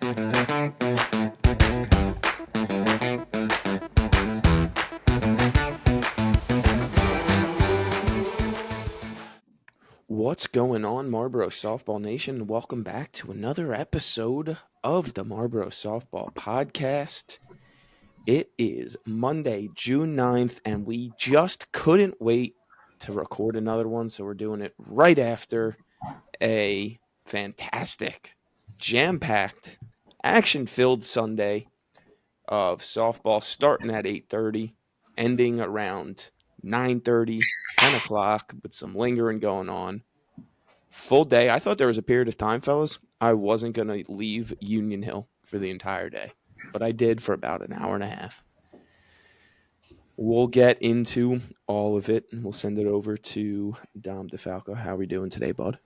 What's going on, Marlboro Softball Nation? Welcome back to another episode of the Marlboro Softball Podcast. It is Monday, June 9th, and we just couldn't wait to record another one, so we're doing it right after a fantastic, jam-packed, action-filled Sunday of softball starting at 8:30, ending around 9:30, 10 o'clock, with some lingering going on. Full day. I thought there was a period of time, fellas, I wasn't going to leave Union Hill for the entire day, but I did for about an hour and a half. We'll get into all of it, and we'll send it over to Dom DeFalco. How are we doing today, bud?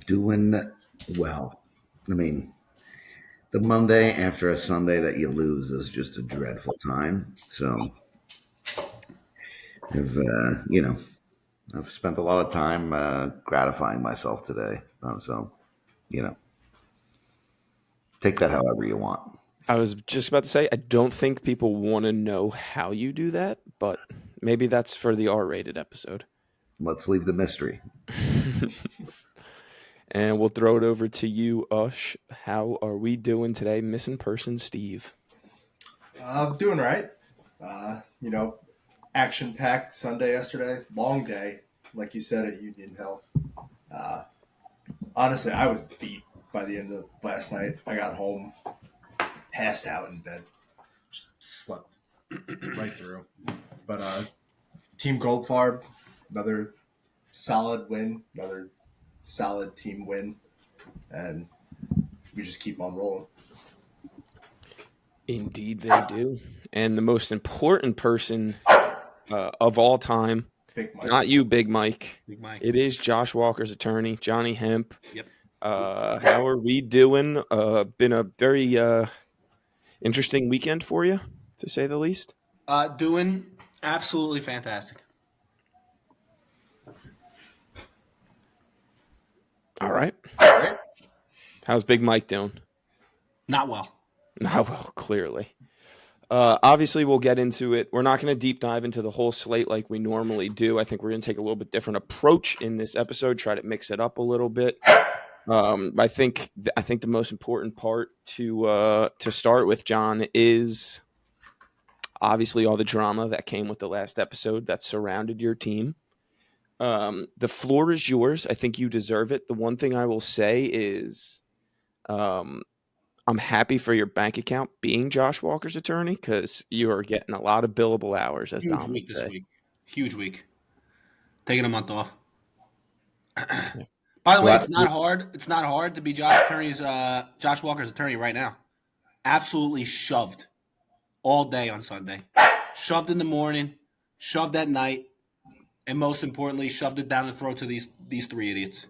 Doing well. I mean, the Monday after a Sunday that you lose is just a dreadful time. So, I've spent a lot of time gratifying myself today. Take that however you want. I was just about to say, I don't think people want to know how you do that, but maybe that's for the R-rated episode. Let's leave the mystery. And we'll throw it over to you, Ush. How are we doing today? Missing person, Steve. I'm doing right. Action-packed Sunday yesterday. Long day, like you said, at Union Hill. Honestly, I was beat by the end of last night. I got home, passed out in bed, just slept right through. But Team Goldfarb, another solid win, another solid team win, and we just keep on rolling. Indeed they do. And the most important person of all time, Big Mike. Not you, Big Mike. Big Mike. It is Josh Walker's attorney, Johnny Hemp. Yep. How are we doing? Been a very interesting weekend for you, to say the least. Doing absolutely fantastic. All right. How's Big Mike doing? Not well. Not well, clearly. Obviously, we'll get into it. We're not going to deep dive into the whole slate like we normally do. I think we're going to take a little bit different approach in this episode, try to mix it up a little bit. I think the most important part to start with, John, is obviously all the drama that came with the last episode that surrounded your team. The floor is yours. I think you deserve it. The one thing I will say is I'm happy for your bank account being Josh Walker's attorney because you are getting a lot of billable hours, as Dom would say. This week. Huge week. Taking a month off. By the way, it's not hard. It's not hard to be Josh Walker's attorney right now. Absolutely shoved all day on Sunday. Shoved in the morning, shoved at night, and most importantly, shoved it down the throat to these three idiots.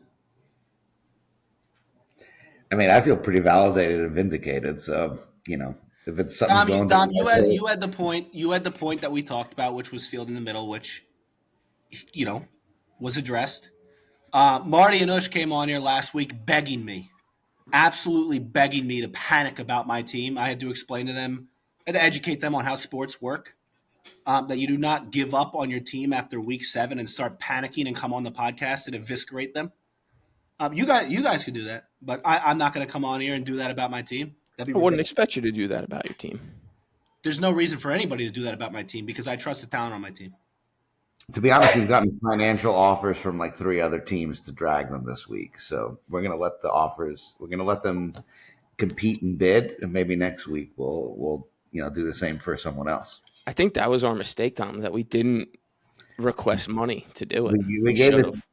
I mean, I feel pretty validated and vindicated. So, if it's something Dom, you had the point. You had the point that we talked about, which was field in the middle, which, was addressed. Marty and Ush came on here last week begging me, absolutely begging me to panic about my team. I had to explain to them, and to educate them on how sports work, that you do not give up on your team after week 7 and start panicking and come on the podcast and eviscerate them. You guys can do that, but I'm not going to come on here and do that about my team. I wouldn't expect you to do that about your team. There's no reason for anybody to do that about my team because I trust the talent on my team. To be honest, we've gotten financial offers from like 3 other teams to drag them this week. So we're going to let them compete and bid, and maybe next week we'll do the same for someone else. I think that was our mistake, Tom, that we didn't request money to do it.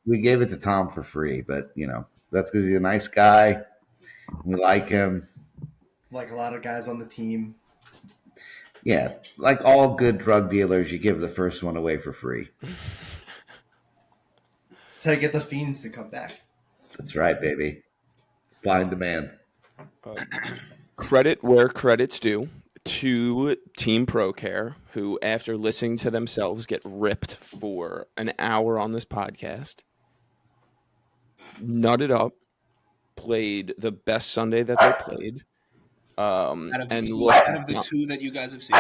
We gave it to Tom for free, but that's because he's a nice guy. We like him. Like a lot of guys on the team. Yeah, like all good drug dealers, you give the first one away for free. To get the fiends to come back. That's right, baby. Supply and demand. Credit where credit's due to Team ProCare, who, after listening to themselves get ripped for an hour on this podcast, nutted up, played the best Sunday that they played, Out of the and two, looked out of the two that you guys have seen.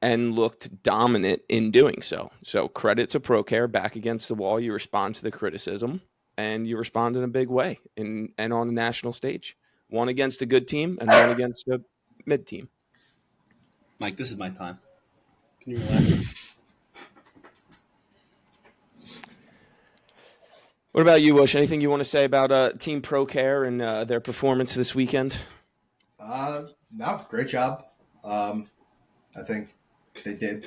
and looked dominant in doing so. So credit to ProCare, back against the wall. You respond to the criticism, and you respond in a big way and on a national stage. One against a good team and one against a mid team. Mike, this is my time. Can you relax? What about you, Bush? Anything you want to say about Team ProCare and their performance this weekend? No, great job. I think they did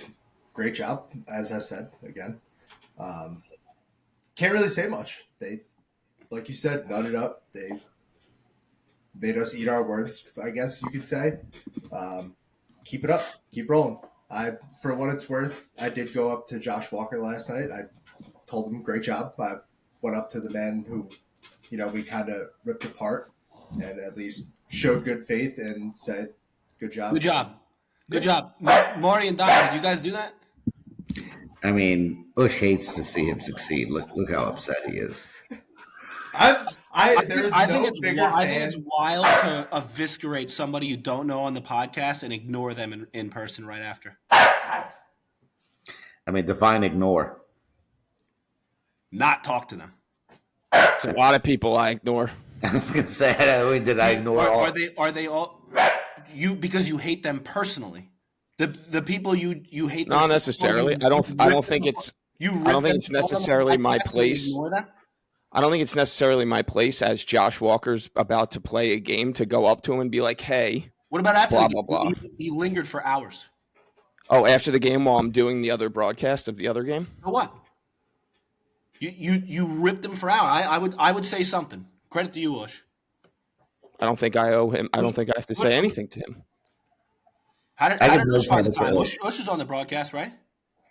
great job, as I said again. Can't really say much. They, like you said, nutted up. They made us eat our words, I guess you could say. Keep it up. Keep rolling. For what it's worth, I did go up to Josh Walker last night. I told him, great job. I went up to the man who, we kind of ripped apart and at least showed good faith and said, good job. Good job. Good job. Marty and Doc, did you guys do that? I mean, Bush hates to see him succeed. Look how upset he is. I think it's wild to eviscerate somebody you don't know on the podcast and ignore them in person right after. I mean, define ignore. Not talk to them. It's a lot of people I ignore. I was going to say, did I ignore all? Are they all you because you hate them personally? The people you hate them Not necessarily. I don't think it's necessarily my place. I don't think it's necessarily my place as Josh Walker's about to play a game to go up to him and be like, "Hey, what about after blah the blah game? blah." He lingered for hours. Oh, after the game while I'm doing the other broadcast of the other game? So what? You ripped him for hours. I would say something. Credit to you, Ush. I don't think I owe him. I don't think I have to say anything to him. How did Ush find the time? Ush was on the broadcast, right?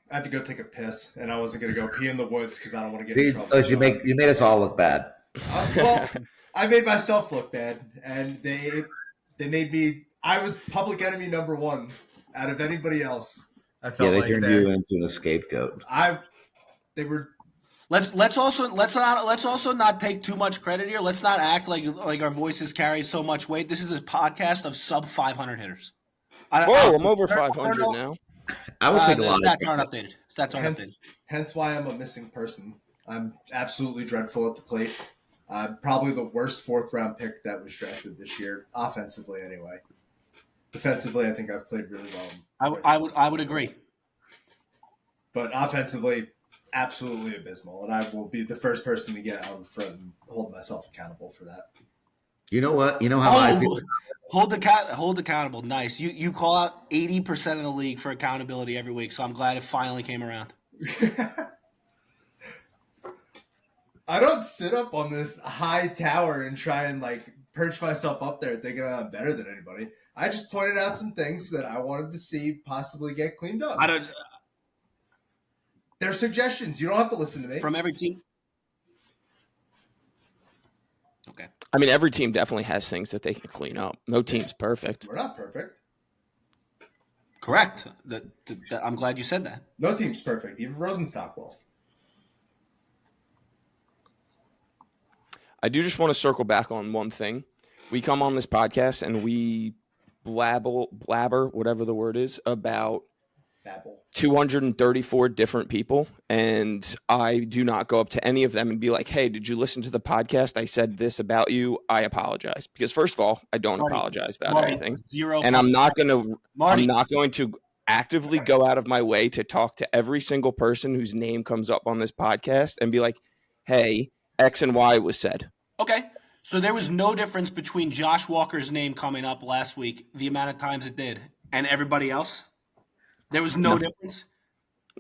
I had to go take a piss, and I wasn't going to go pee in the woods because I don't want to get in trouble. Ush, you made us all look bad. Well, I made myself look bad, and they made me. I was public enemy number one out of anybody else. I felt they turned you into a scapegoat. They were. Let's also not take too much credit here. Let's not act like our voices carry so much weight. This is a podcast of sub 500 hitters. I'm over 500 now. I would take a lot. Stats aren't updated. Hence why I'm a missing person. I'm absolutely dreadful at the plate. I'm probably the worst fourth-round pick that was drafted this year, offensively anyway. Defensively, I think I've played really well. I would agree. But offensively, absolutely abysmal, and I will be the first person to get out in front and hold myself accountable for that. You know what? You know how I feel. Hold accountable. Nice. You call out 80% of the league for accountability every week, so I'm glad it finally came around. I don't sit up on this high tower and try and perch myself up there thinking I'm better than anybody. I just pointed out some things that I wanted to see possibly get cleaned up. They're suggestions. You don't have to listen to me. From every team? Okay. I mean, every team definitely has things that they can clean up. No team's perfect. We're not perfect. Correct. I'm glad you said that. No team's perfect. Even Rosenstock lost. I do just want to circle back on one thing. We come on this podcast and we blabber, whatever the word is, about 234 different people, and I do not go up to any of them and be like, "Hey, did you listen to the podcast? I said this about you. I apologize." Because first of all, I don't apologize about anything, and I'm not going to actively go out of my way to talk to every single person whose name comes up on this podcast and be like, "Hey, X and Y was said." Okay. So there was no difference between Josh Walker's name coming up last week, the amount of times it did, and everybody else? There was no difference?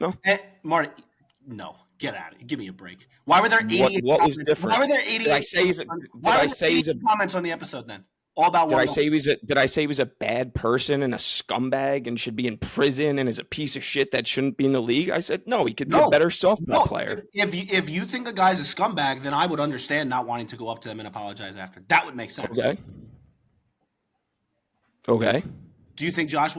No. Marty, no. Get out of it. Give me a break. Why were there 88 what was different? Why were there 88 comments on the episode then? All about Did I say he was a bad person and a scumbag and should be in prison and is a piece of shit that shouldn't be in the league? I said no, he could be a better softball player. If you think a guy's a scumbag, then I would understand not wanting to go up to him and apologize after. That would make sense. Okay. Do you think Josh?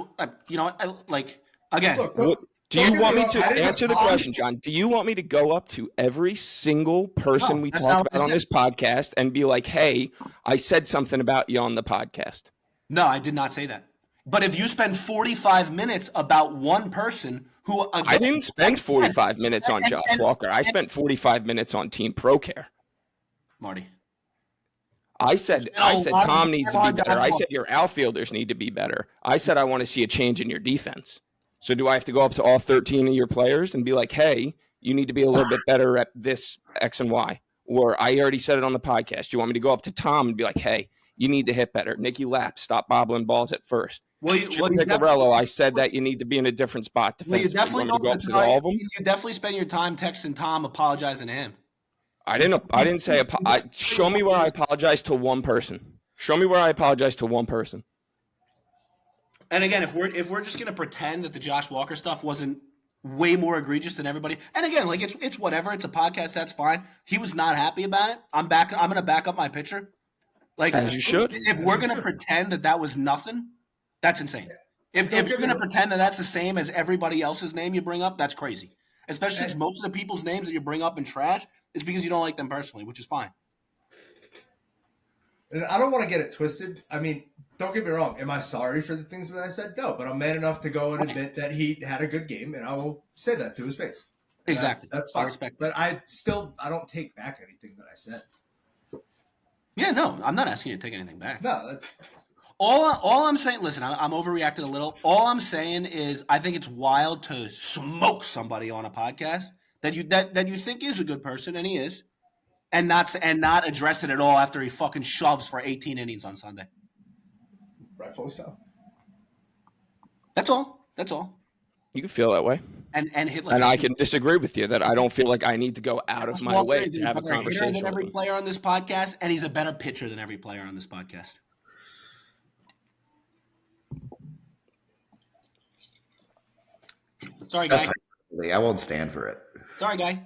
Again. Look, do you want me to answer the question, John? Do you want me to go up to every single person we talk about on this podcast and be like, "Hey, I said something about you on the podcast"? No, I did not say that. But if you spend 45 minutes about one person who I didn't spend 45 minutes on Josh Walker. I spent 45 minutes on Team ProCare. Marty. I said Tom needs to be better. I said your outfielders need to be better. I said I want to see a change in your defense. So do I have to go up to all 13 of your players and be like, hey, you need to be a little bit better at this X and Y? Or I already said it on the podcast. You want me to go up to Tom and be like, hey, you need to hit better. Nicky Lapp, stop bobbling balls at first. Chip Picarello, I said that you need to be in a different spot defensively. You definitely you want me to go up to all of them? You definitely spend your time texting Tom, apologizing to him. I didn't say show me where I apologize to one person. Show me where I apologize to one person. And again, if we're just gonna pretend that the Josh Walker stuff wasn't way more egregious than everybody, and again, like it's whatever. It's a podcast. That's fine. He was not happy about it. I'm gonna back up my picture. Like as you should. If we're gonna pretend that was nothing, that's insane. If you're gonna pretend that that's the same as everybody else's name you bring up, that's crazy. Especially since most of the people's names that you bring up in trash is because you don't like them personally, which is fine. And I don't want to get it twisted. I mean, don't get me wrong. Am I sorry for the things that I said? No, but I'm man enough to go and admit that he had a good game, and I will say that to his face. And exactly. That's fine. But I don't take back anything that I said. Yeah, no, I'm not asking you to take anything back. No, that's all I'm saying. Listen, I'm overreacting a little. All I'm saying is I think it's wild to smoke somebody on a podcast that you think is a good person, and he is, and not address it at all after he fucking shoves for 18 innings on Sunday. Rightfully so. That's all. You can feel that way. And hit and I can disagree with you that I don't feel like I need to go out of my way to have a conversation than every player on this podcast, and he's a better pitcher than every player on this podcast. Sorry, guy. I won't stand for it. Sorry, guy.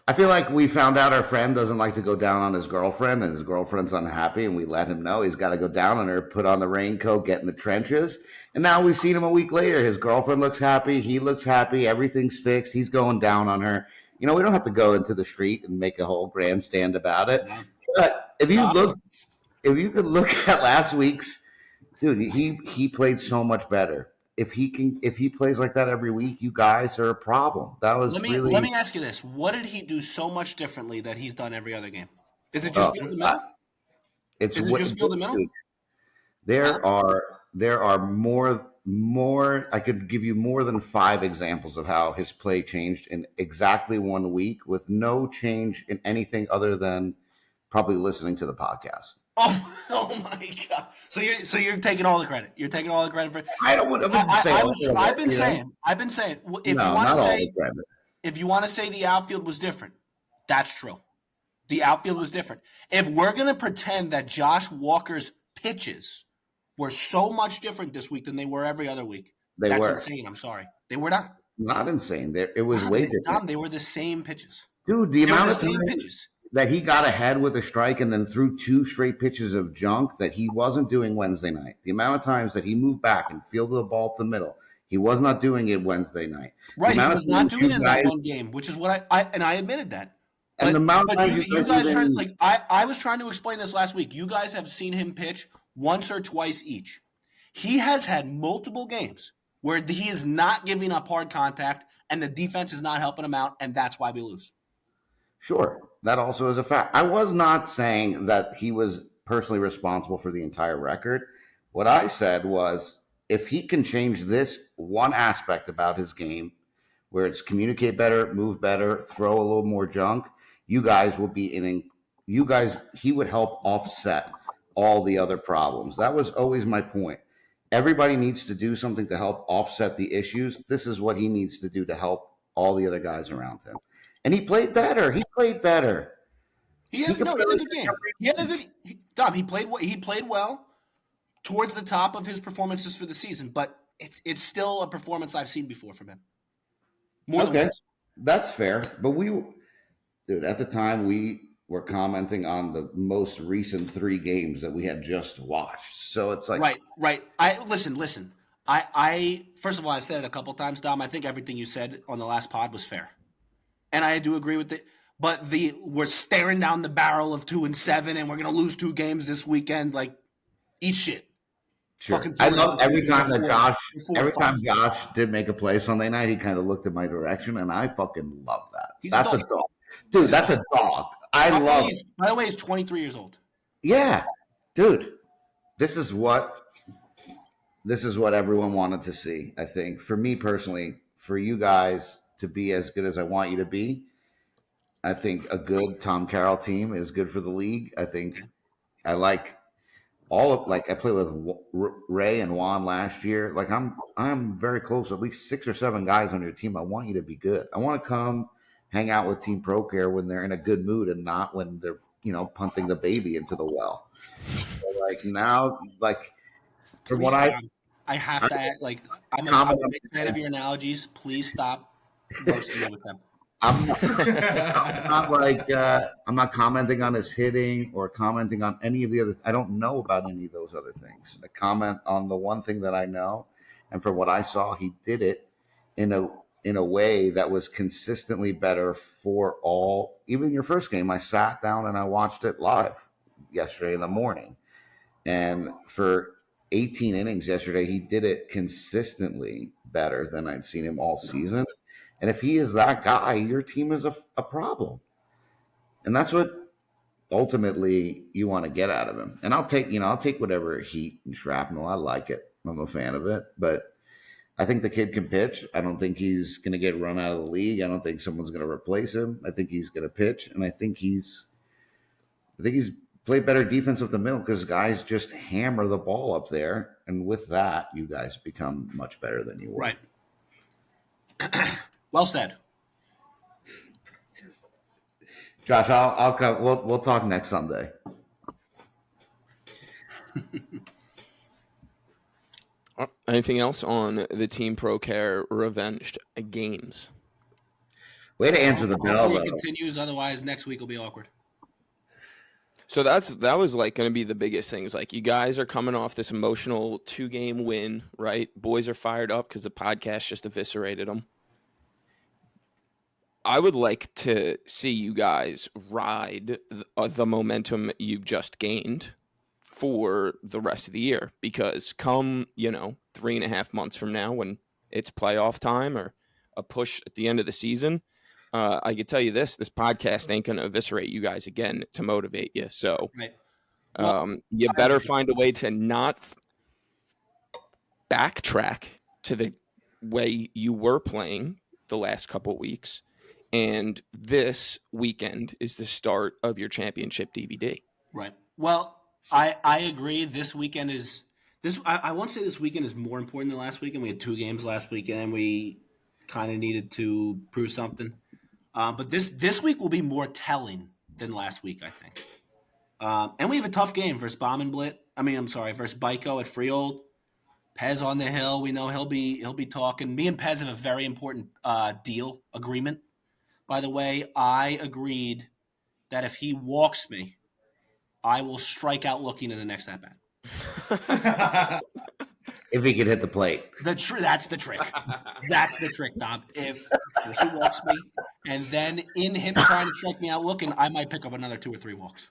I feel like we found out our friend doesn't like to go down on his girlfriend, and his girlfriend's unhappy, and we let him know he's got to go down on her, put on the raincoat, get in the trenches. And now we've seen him a week later. His girlfriend looks happy. He looks happy. Everything's fixed. He's going down on her. You know, we don't have to go into the street and make a whole grandstand about it. But if you could look at last week's, dude, he played so much better. If he plays like that every week, you guys are a problem. That was let me ask you this: what did he do so much differently that he's done every other game? Is it just field the middle? Is it just field the middle? There are more. I could give you more than 5 examples of how his play changed in exactly 1 week with no change in anything other than probably listening to the podcast. Oh my God! So you're taking all the credit. You're taking all the credit for. I've been saying. If you want to say the outfield was different, that's true. The outfield was different. If we're gonna pretend that Josh Walker's pitches were so much different this week than they were every other week, that's insane. I'm sorry, they were not. Not insane. It was way different. Tom, they were the same pitches. Dude, the amount of pitches that he got ahead with a strike and then threw 2 straight pitches of junk that he wasn't doing Wednesday night. The amount of times that he moved back and fielded the ball up the middle, he was not doing it Wednesday night. Right, he was not doing it in that one game, which is what I admitted that. And the amount of times you guys I was trying to explain this last week. You guys have seen him pitch once or twice each. He has had multiple games where he is not giving up hard contact and the defense is not helping him out, and that's why we lose. Sure, that also is a fact. I was not saying that he was personally responsible for the entire record. What I said was if he can change this one aspect about his game, where it's communicate better, move better, throw a little more junk, he would help offset all the other problems. That was always my point. Everybody needs to do something to help offset the issues. This is what he needs to do to help all the other guys around him. And he played better. He had a good game. Tom, he played well towards the top of his performances for the season, but it's still a performance I've seen before from him. That's fair. But at the time we were commenting on the most recent 3 games that we had just watched. So it's like right. I listen. I first of all, I said it a couple times, Dom. I think everything you said on the last pod was fair. And I do agree with it. but we're staring down the barrel of 2-7, and we're gonna lose 2 games this weekend. Like, eat shit. Sure. Fucking I 2-0 love this every weekend. time that Before 5. Josh did make a play Sunday night, he kind of looked in my direction, and I fucking love that. He's That's a a dog. dog. Dude, that's a dog. I love it. By the way, he's 23 years old. Yeah. Dude, this is what everyone wanted to see, I think. For me personally, for you guys to be as good as I want you to be, I think a good Tom Carroll team is good for the league. I think I like I played with Ray and Juan last year. Like I'm very close. At least 6 or 7 guys on your team. I want you to be good. I want to come hang out with Team ProCare when they're in a good mood and not when they're punting the baby into the well. So like now, like from Please, what I have to act like I'm a big fan of your analogies. Please stop roasting me with them. I'm not commenting on his hitting or commenting on any of the other. I don't know about any of those other things. I comment on the one thing that I know, and from what I saw, he did it in a way that was consistently better for all. Even your first game, I sat down and I watched it live yesterday in the morning, and for 18 innings yesterday, he did it consistently better than I'd seen him all season. And if he is that guy, your team is a problem. And that's what ultimately you want to get out of him. And I'll take whatever heat and shrapnel. I like it. I'm a fan of it. But I think the kid can pitch. I don't think he's going to get run out of the league. I don't think someone's going to replace him. I think he's going to pitch. And I think he's played better defense up the middle because guys just hammer the ball up there. And with that, you guys become much better than you were. Right. Well said. Josh, I'll come. We'll talk next Sunday. Anything else on the Team ProCare Revenged games? Way to answer the bell. Hopefully it continues. Otherwise, next week will be awkward. So that was like going to be the biggest things. Like, you guys are coming off this emotional 2-game win, right? Boys are fired up because the podcast just eviscerated them. I would like to see you guys ride the momentum you've just gained for the rest of the year, because come 3.5 months from now, when it's playoff time or a push at the end of the season, I can tell you this podcast ain't going to eviscerate you guys again to motivate you. So right. Well, you better find a way to not backtrack to the way you were playing the last couple of weeks. And this weekend is the start of your championship DVD. Right. Well, I agree. This weekend is I won't say this weekend is more important than last weekend. We had 2 games last weekend, and we kind of needed to prove something. But this week will be more telling than last week, I think. And we have a tough game versus Bomb and Blit. Versus Byko at Freehold. Pez on the hill. We know he'll be talking. Me and Pez have a very important deal agreement. By the way, I agreed that if he walks me, I will strike out looking in the next at bat. If he could hit the plate. That's the trick. That's the trick, Dom. If he walks me, and then in him trying to strike me out looking, I might pick up another 2 or 3 walks.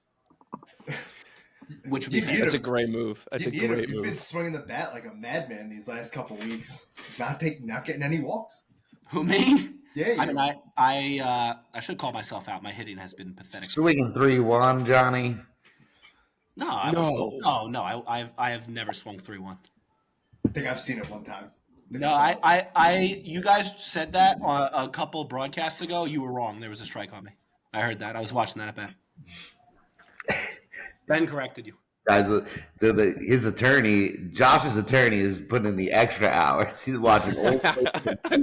Which would be That's a great move. You've been swinging the bat like a madman these last couple weeks. Not getting any walks. Who, me? Yeah. I should call myself out. My hitting has been pathetic. Swinging 3-1, Johnny. No. I have never swung 3-1. I think I've seen it one time. No, you guys said that a couple broadcasts ago. You were wrong. There was a strike on me. I heard that. I was watching that at bat. Ben corrected you. Guys, his attorney, Josh's attorney, is putting in the extra hours. He's watching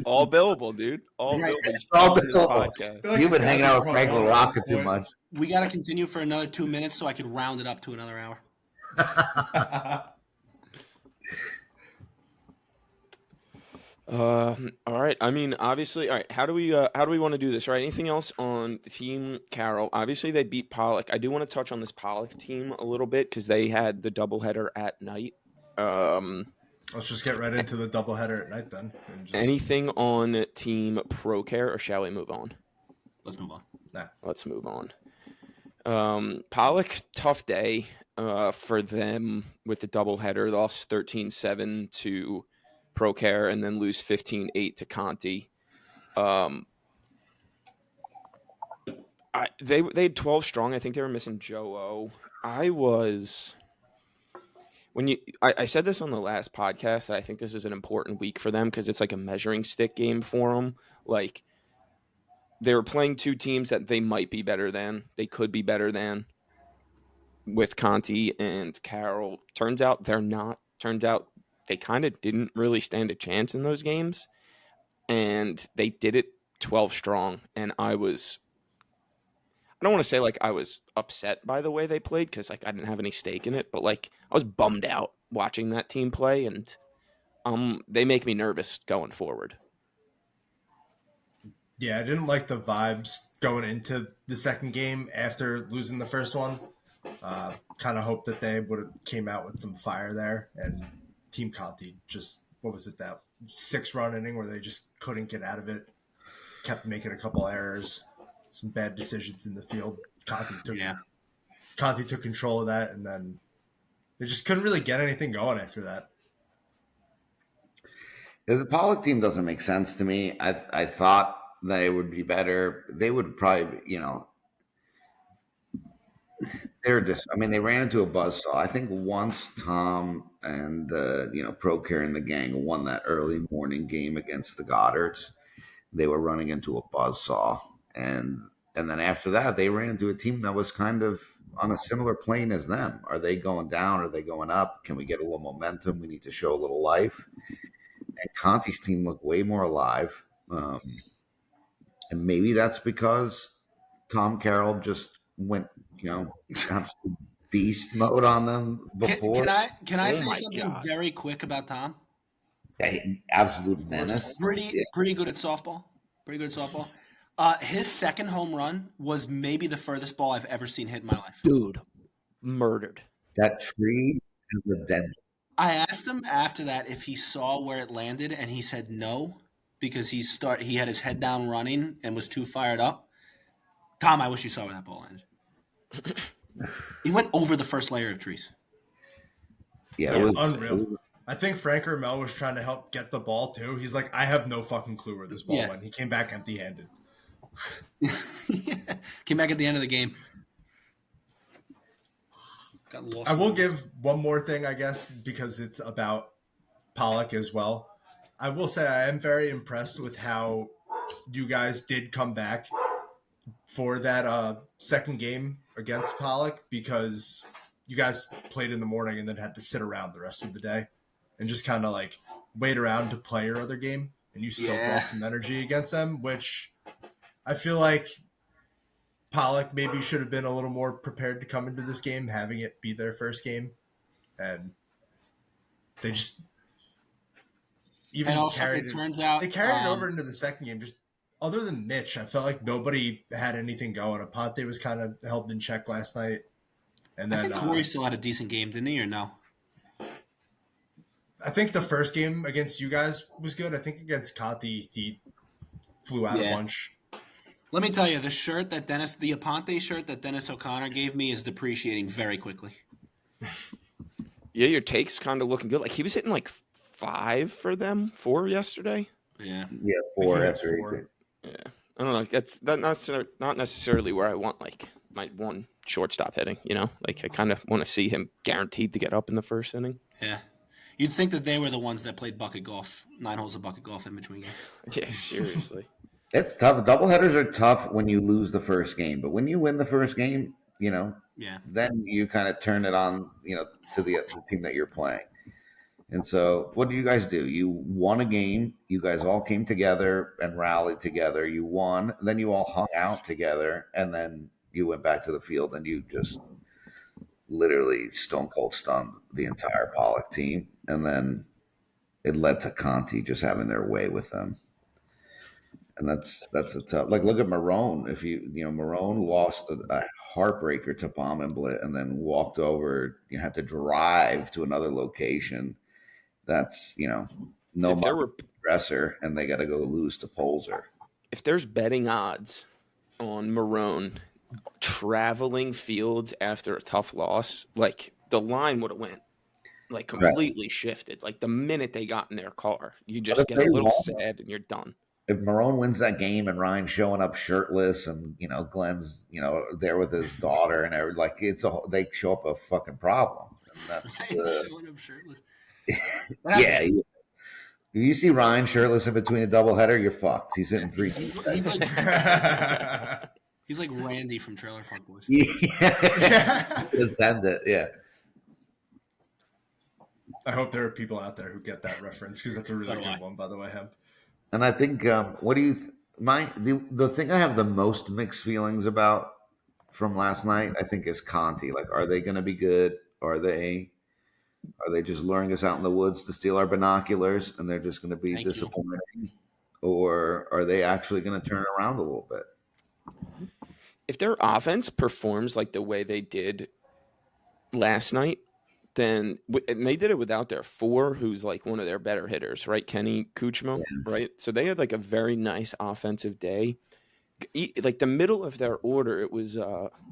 all billable, dude. All billable. All billable. You've been hanging out with Franklin Rocket too much. We got to continue for another 2 minutes so I could round it up to another hour. All right. Obviously, all right. How do we want to do this? Right. Anything else on Team Carroll? Obviously, they beat Pollock. I do want to touch on this Pollock team a little bit because they had the doubleheader at night. Let's just get right into the doubleheader at night then. Anything on Team ProCare, or shall we move on? Let's move on. Let's move on. Pollock, tough day for them with the doubleheader. Lost 13-7 to ProCare and then lose 15-8 to Conti. They had 12 strong. I think they were missing Joe O. I said this on the last podcast, I think this is an important week for them because it's like a measuring stick game for them. Like, they were playing two teams that they might be better than. They could be better than with Conti and Carroll. Turns out they're not. Turns out they kind of didn't really stand a chance in those games. And they did it 12 strong. And I don't want to say like I was upset by the way they played because like I didn't have any stake in it, but like I was bummed out watching that team play, and they make me nervous going forward. Yeah, I didn't like the vibes going into the second game after losing the first one. Kind of hoped that they would have came out with some fire there, and Team Conti just, what was it, that 6-run inning where they just couldn't get out of it, kept making a couple errors, some bad decisions in the field. Conti took control of that, and then they just couldn't really get anything going after that. The Pollock team doesn't make sense to me. I thought they would be better. They would probably, they're just. I mean, they ran into a buzzsaw. I think once Tom and ProCare and the gang won that early morning game against the Goddards, they were running into a buzzsaw, and then after that, they ran into a team that was kind of on a similar plane as them. Are they going down? Are they going up? Can we get a little momentum? We need to show a little life. And Conti's team looked way more alive. And maybe that's because Tom Carroll just went, absolute beast mode on them before. Can I say something very quick about Tom? Absolute menace. Pretty good at softball. His second home run was maybe the furthest ball I've ever seen hit in my life. Dude, murdered. That tree is a dead. I asked him after that if he saw where it landed, and he said no because he had his head down running and was too fired up. Tom, I wish you saw where that ball landed. He went over the first layer of trees. Yeah, it was unreal. I think Frank Mel was trying to help get the ball too. He's like, I have no fucking clue where this ball went. He came back empty-handed. Came back at the end of the game. I will give one more thing, I guess, because it's about Pollock as well. I will say I am very impressed with how you guys did come back for that second game against Pollock, because you guys played in the morning and then had to sit around the rest of the day and just kind of like wait around to play your other game, and you still brought some energy against them, which I feel like Pollock maybe should have been a little more prepared to come into this game, having it be their first game, and they just carried it over into the second game. Just other than Mitch, I felt like nobody had anything going. Aponte was kind of held in check last night, and then I think Corey still had a decent game, didn't he, or no? I think the first game against you guys was good. I think against Conti, he flew out a bunch. Let me tell you, the Aponte shirt that Dennis O'Connor gave me is depreciating very quickly. Yeah, your take's kind of looking good. Like, he was hitting like 4 yesterday. Yeah, 4 after 4. Yeah, I don't know. That's not necessarily where I want like my one shortstop hitting. Like I kind of want to see him guaranteed to get up in the first inning. Yeah, you'd think that they were the ones that played bucket golf, 9 holes of bucket golf in between games. Yeah, seriously. It's tough. Doubleheaders are tough when you lose the first game, but when you win the first game, then you kind of turn it on, to the team that you're playing. And so what do you guys do? You won a game. You guys all came together and rallied together. You won. Then you all hung out together, and then you went back to the field and you just literally stone cold stunned the entire Pollock team. And then it led to Conti just having their way with them. And that's a tough. Like, look at Marone. If Marone lost a heartbreaker to Bomb and Blit, and then walked over. You had to drive to another location. That's no dresser, and they got to go lose to Polzer. If there's betting odds on Marone traveling fields after a tough loss, like the line would have went like Right. completely shifted. Like the minute they got in their car, you But just if get a they little won, sad and you're done. if Marone wins that game and Ryan's showing up shirtless and Glenn's there with his daughter and everything, like they show up a fucking problem, and that's Ryan's showing up shirtless. yeah. If you see Ryan shirtless in between a doubleheader, you're fucked. He's hitting three. He's like Randy from Trailer Park Boys. Yeah, send it. Yeah. I hope there are people out there who get that reference because that's a really So do I. good one, by the way, Hemp. And I think what do you the thing I have the most mixed feelings about from last night, I think, is Conti. Like, are they going to be good? Are they just luring us out in the woods to steal our binoculars and they're just going to be Thank you. disappointing? Or are they actually going to turn around a little bit? If their offense performs like the way they did last night, then and they did it without their four, who's like one of their better hitters, right? Kenny Kuchma, right? So they had like a very nice offensive day. Like the middle of their order, it was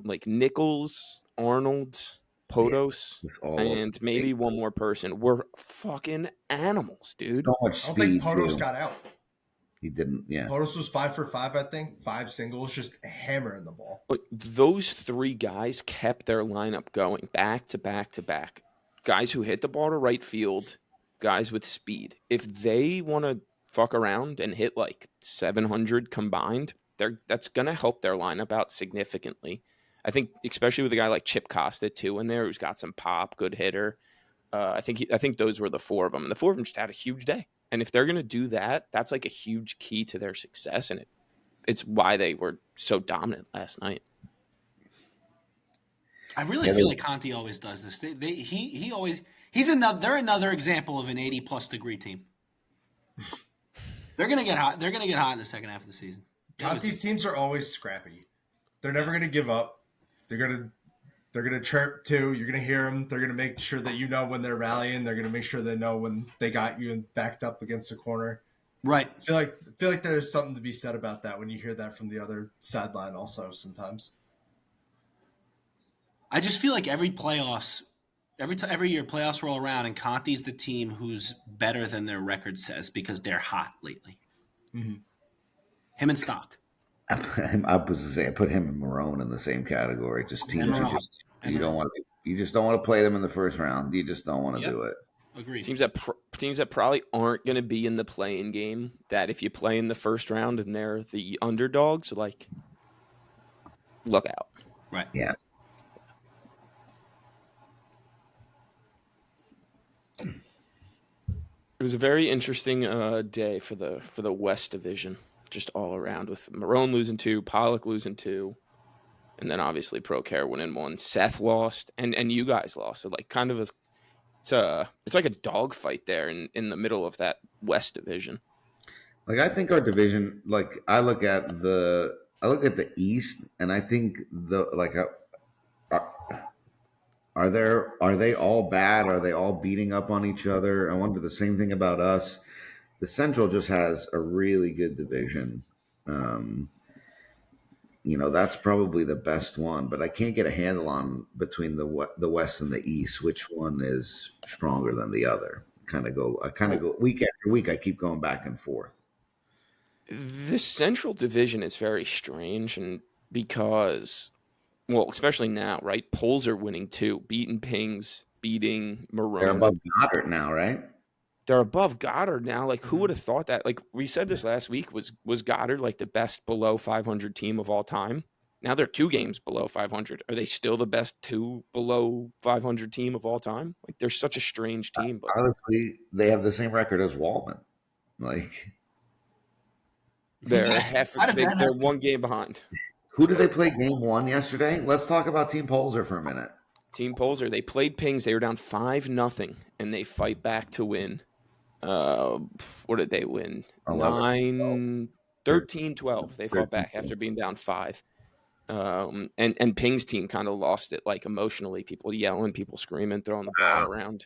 like Nichols, Arnold, Podos, It's all and maybe one more person. We're fucking animals, dude. so much I don't think speed. Potos Too. got out. He didn't. Yeah. Potos was 5 for 5, I think. 5 singles, just hammering the ball. But those three guys kept their lineup going back to back to back. Guys who hit the ball to right field, guys with speed. If they want to fuck around and hit like 700 combined, that's going to help their lineup out significantly. I think, especially with a guy like Chip Costa too in there, who's got some pop, good hitter. I think those were the four of them, and the four of them just had a huge day. And if they're going to do that, that's like a huge key to their success, and it's why they were so dominant last night. I really feel like Conti always does this. They're another example of an 80+ degree team. They're gonna get hot. They're gonna get hot in the second half of the season. Conti's teams are always scrappy. They're never gonna give up. They're gonna chirp too. You're gonna hear them. They're gonna make sure that you know when they're rallying. They're gonna make sure they know when they got you and backed up against the corner. Right. I feel like there's something to be said about that when you hear that from the other sideline. Also, sometimes. I just feel like every year playoffs roll around, and Conti's the team who's better than their record says because they're hot lately. Mm-hmm. Him and Stock. I was to say I put him and Marone in the same category. Just teams you don't want to. You just don't want to play them in the first round. You just don't want to do it. Agreed. Teams that probably aren't going to be in the play-in game. That if you play in the first round and they're the underdogs, like look out. Right. Yeah. It was a very interesting day for the West Division, just all around, with Marone losing 2, Pollock losing 2, and then obviously ProCare winning 1. Seth lost, and you guys lost. So like kind of it's like a dogfight there in the middle of that West Division. Like I think our division, like I look at the East, and I think are they all bad? Are they all beating up on each other? I wonder the same thing about us. The Central just has a really good division. That's probably the best one, but I can't get a handle on between the West and the East which one is stronger than the other. I kind of go week after week. I keep going back and forth. The Central Division is very strange, and because, well, especially now, right? Polls are winning too, beating Pings, beating Marone. They're above Goddard now, right? They're above Goddard now. Like, who would have thought that? Like, we said this last week, was Goddard like the best below 500 team of all time? Now they're 2 games below 500. Are they still the best 2 below 500 team of all time? Like, they're such a strange team. But honestly, they have the same record as Walman. Like, they're they're 1 game behind. Who did they play game 1 yesterday? Let's talk about Team Polzer for a minute. Team Polzer, they played Pings. They were down 5-0, and they fight back to win. What did they win? 13-12. They fought back after being down 5. And Ping's team kind of lost it, like emotionally. People yelling, people screaming, throwing the ball around.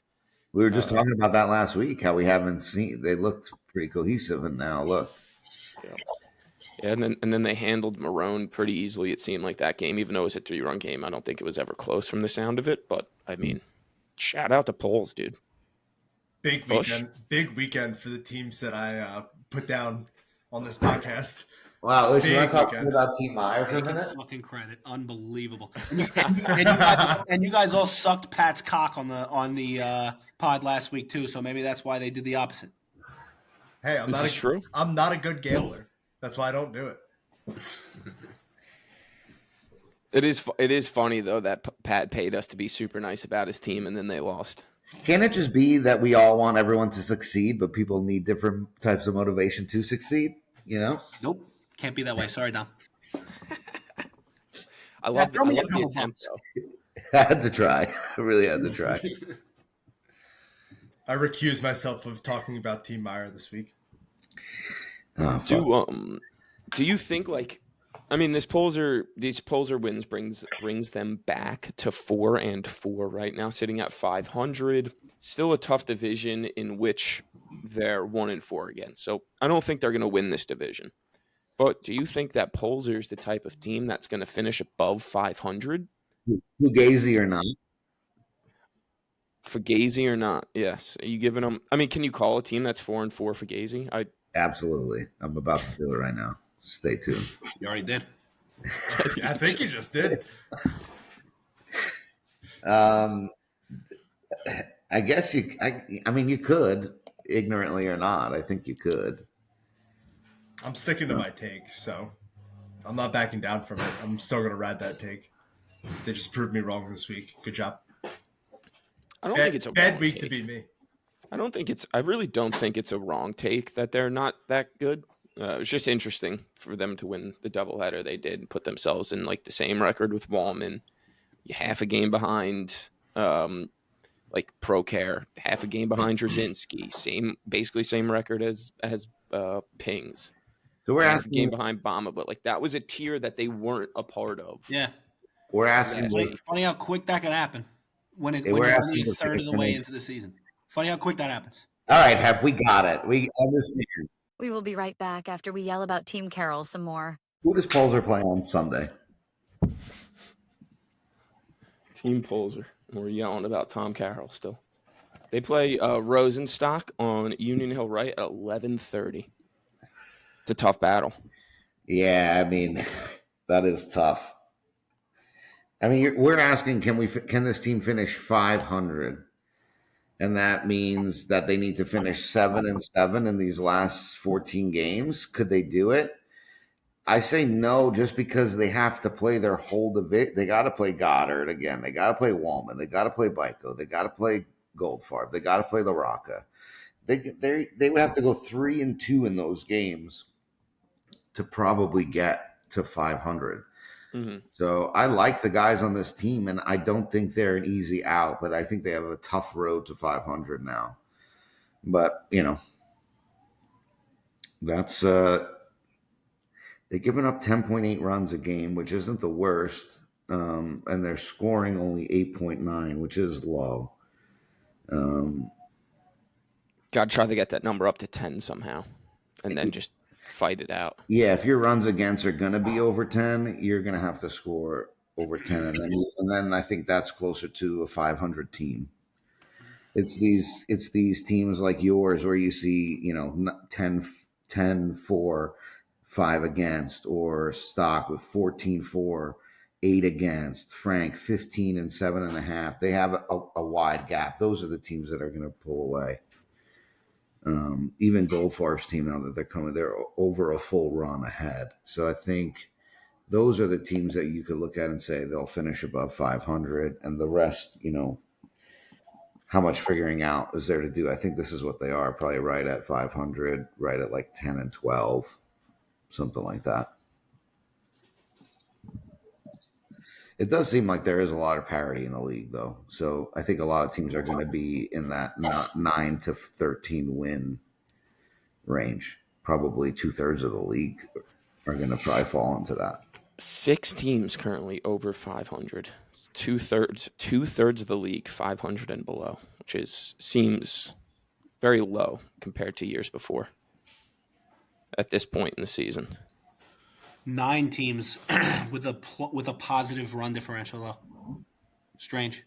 We were just talking about that last week. How we haven't seen. They looked pretty cohesive, and now look. Yeah. Yeah, and then they handled Marone pretty easily. It seemed like that game, even though it was a 3-run game. I don't think it was ever close from the sound of it. But I mean, shout out to Poles, dude. Push. Big weekend for the teams that I put down on this podcast. Wow, Liz, you want Big to talk weekend. about Team Meyer for a Taking minute? fucking credit, unbelievable. And you guys all sucked Pat's cock on the pod last week too. So maybe that's why they did the opposite. Hey, This is true. I'm not a good gambler. That's why I don't do it. It is funny though that Pat paid us to be super nice about his team, and then they lost. Can it just be that we all want everyone to succeed, but people need different types of motivation to succeed? You know? Nope, can't be that way. Sorry, Dom. I love throw me a the couple attempt bucks. though. I had to try. I really had to try. I recuse myself of talking about Team Meyer this week. Oh, fuck. Do you think like, I mean, these Polzer wins brings them back to 4-4 right now, sitting at 500. Still a tough division in which they're 1-4 again. So I don't think they're going to win this division. But do you think that Polzer is the type of team that's going to finish above 500? Fugazi or not? Fugazi or not? Yes. Are you giving them? I mean, can you call a team that's 4-4 Fugazi? Absolutely. I'm about to do it right now. Stay tuned. You already did. I think you just did. I guess I mean, you could, ignorantly or not. I think you could. I'm sticking to my take, so I'm not backing down from it. I'm still going to ride that take. They just proved me wrong this week. Good job. I don't think it's a bad wrong week take. to be me. I really don't think it's a wrong take that they're not that good. It was just interesting for them to win the doubleheader they did and put themselves in like the same record with Wallman, half a game behind like ProCare, half a game behind Drzezinski, basically same record as Pings. So we're Half a game asking. behind Bama, but like that was a tier that they weren't a part of. Yeah. We're asking. Funny how quick that could happen when We're you're asking only a if third they of the way finish. into the season. Funny how quick that happens. All right, Hep, we got it. We understand. We will be right back after we yell about Team Carroll some more. Who does Polzer play on Sunday? Team Polzer. We're yelling about Tom Carroll still. They play Rosenstock on Union Hill Right at 11:30. It's a tough battle. Yeah, I mean, that is tough. I mean, we're asking, can this team finish 500? And that means that they need to finish 7-7 in these last 14 games. Could they do it? I say no, just because they have to play their whole division. They got to play Goddard again. They got to play Wallman. They got to play Byko. They got to play Goldfarb. They got to play LaRocca. They would have to go 3-2 in those games to probably get to 500. Mm-hmm. So I like the guys on this team, and I don't think they're an easy out, but I think they have a tough road to 500 now. But, that's they're giving up 10.8 runs a game, which isn't the worst, and they're scoring only 8.9, which is low. Got to try to get that number up to 10 somehow, and then just fight it out. Yeah, if your runs against are going to be over 10, you're going to have to score over 10, and then I think that's closer to a 500 team. It's these teams like yours where you see 10-4, 5 against, or Stock with 14-4, 8 against, Frank 15 and 7.5. They have a wide gap. Those are the teams that are going to pull away. Even Goldfarb's team, now that they're over a full run ahead. So I think those are the teams that you could look at and say they'll finish above 500, and the rest, how much figuring out is there to do? I think this is what they are, probably right at 500, right at like 10 and 12, something like that. It does seem like there is a lot of parity in the league, though. So I think a lot of teams are going to be in that 9 to 13 win range. Probably 2/3 of the league are going to probably fall into that. 6 teams currently over 500. Two-thirds of the league 500 and below, which seems very low compared to years before at this point in the season. 9 teams with a positive run differential, though. Strange.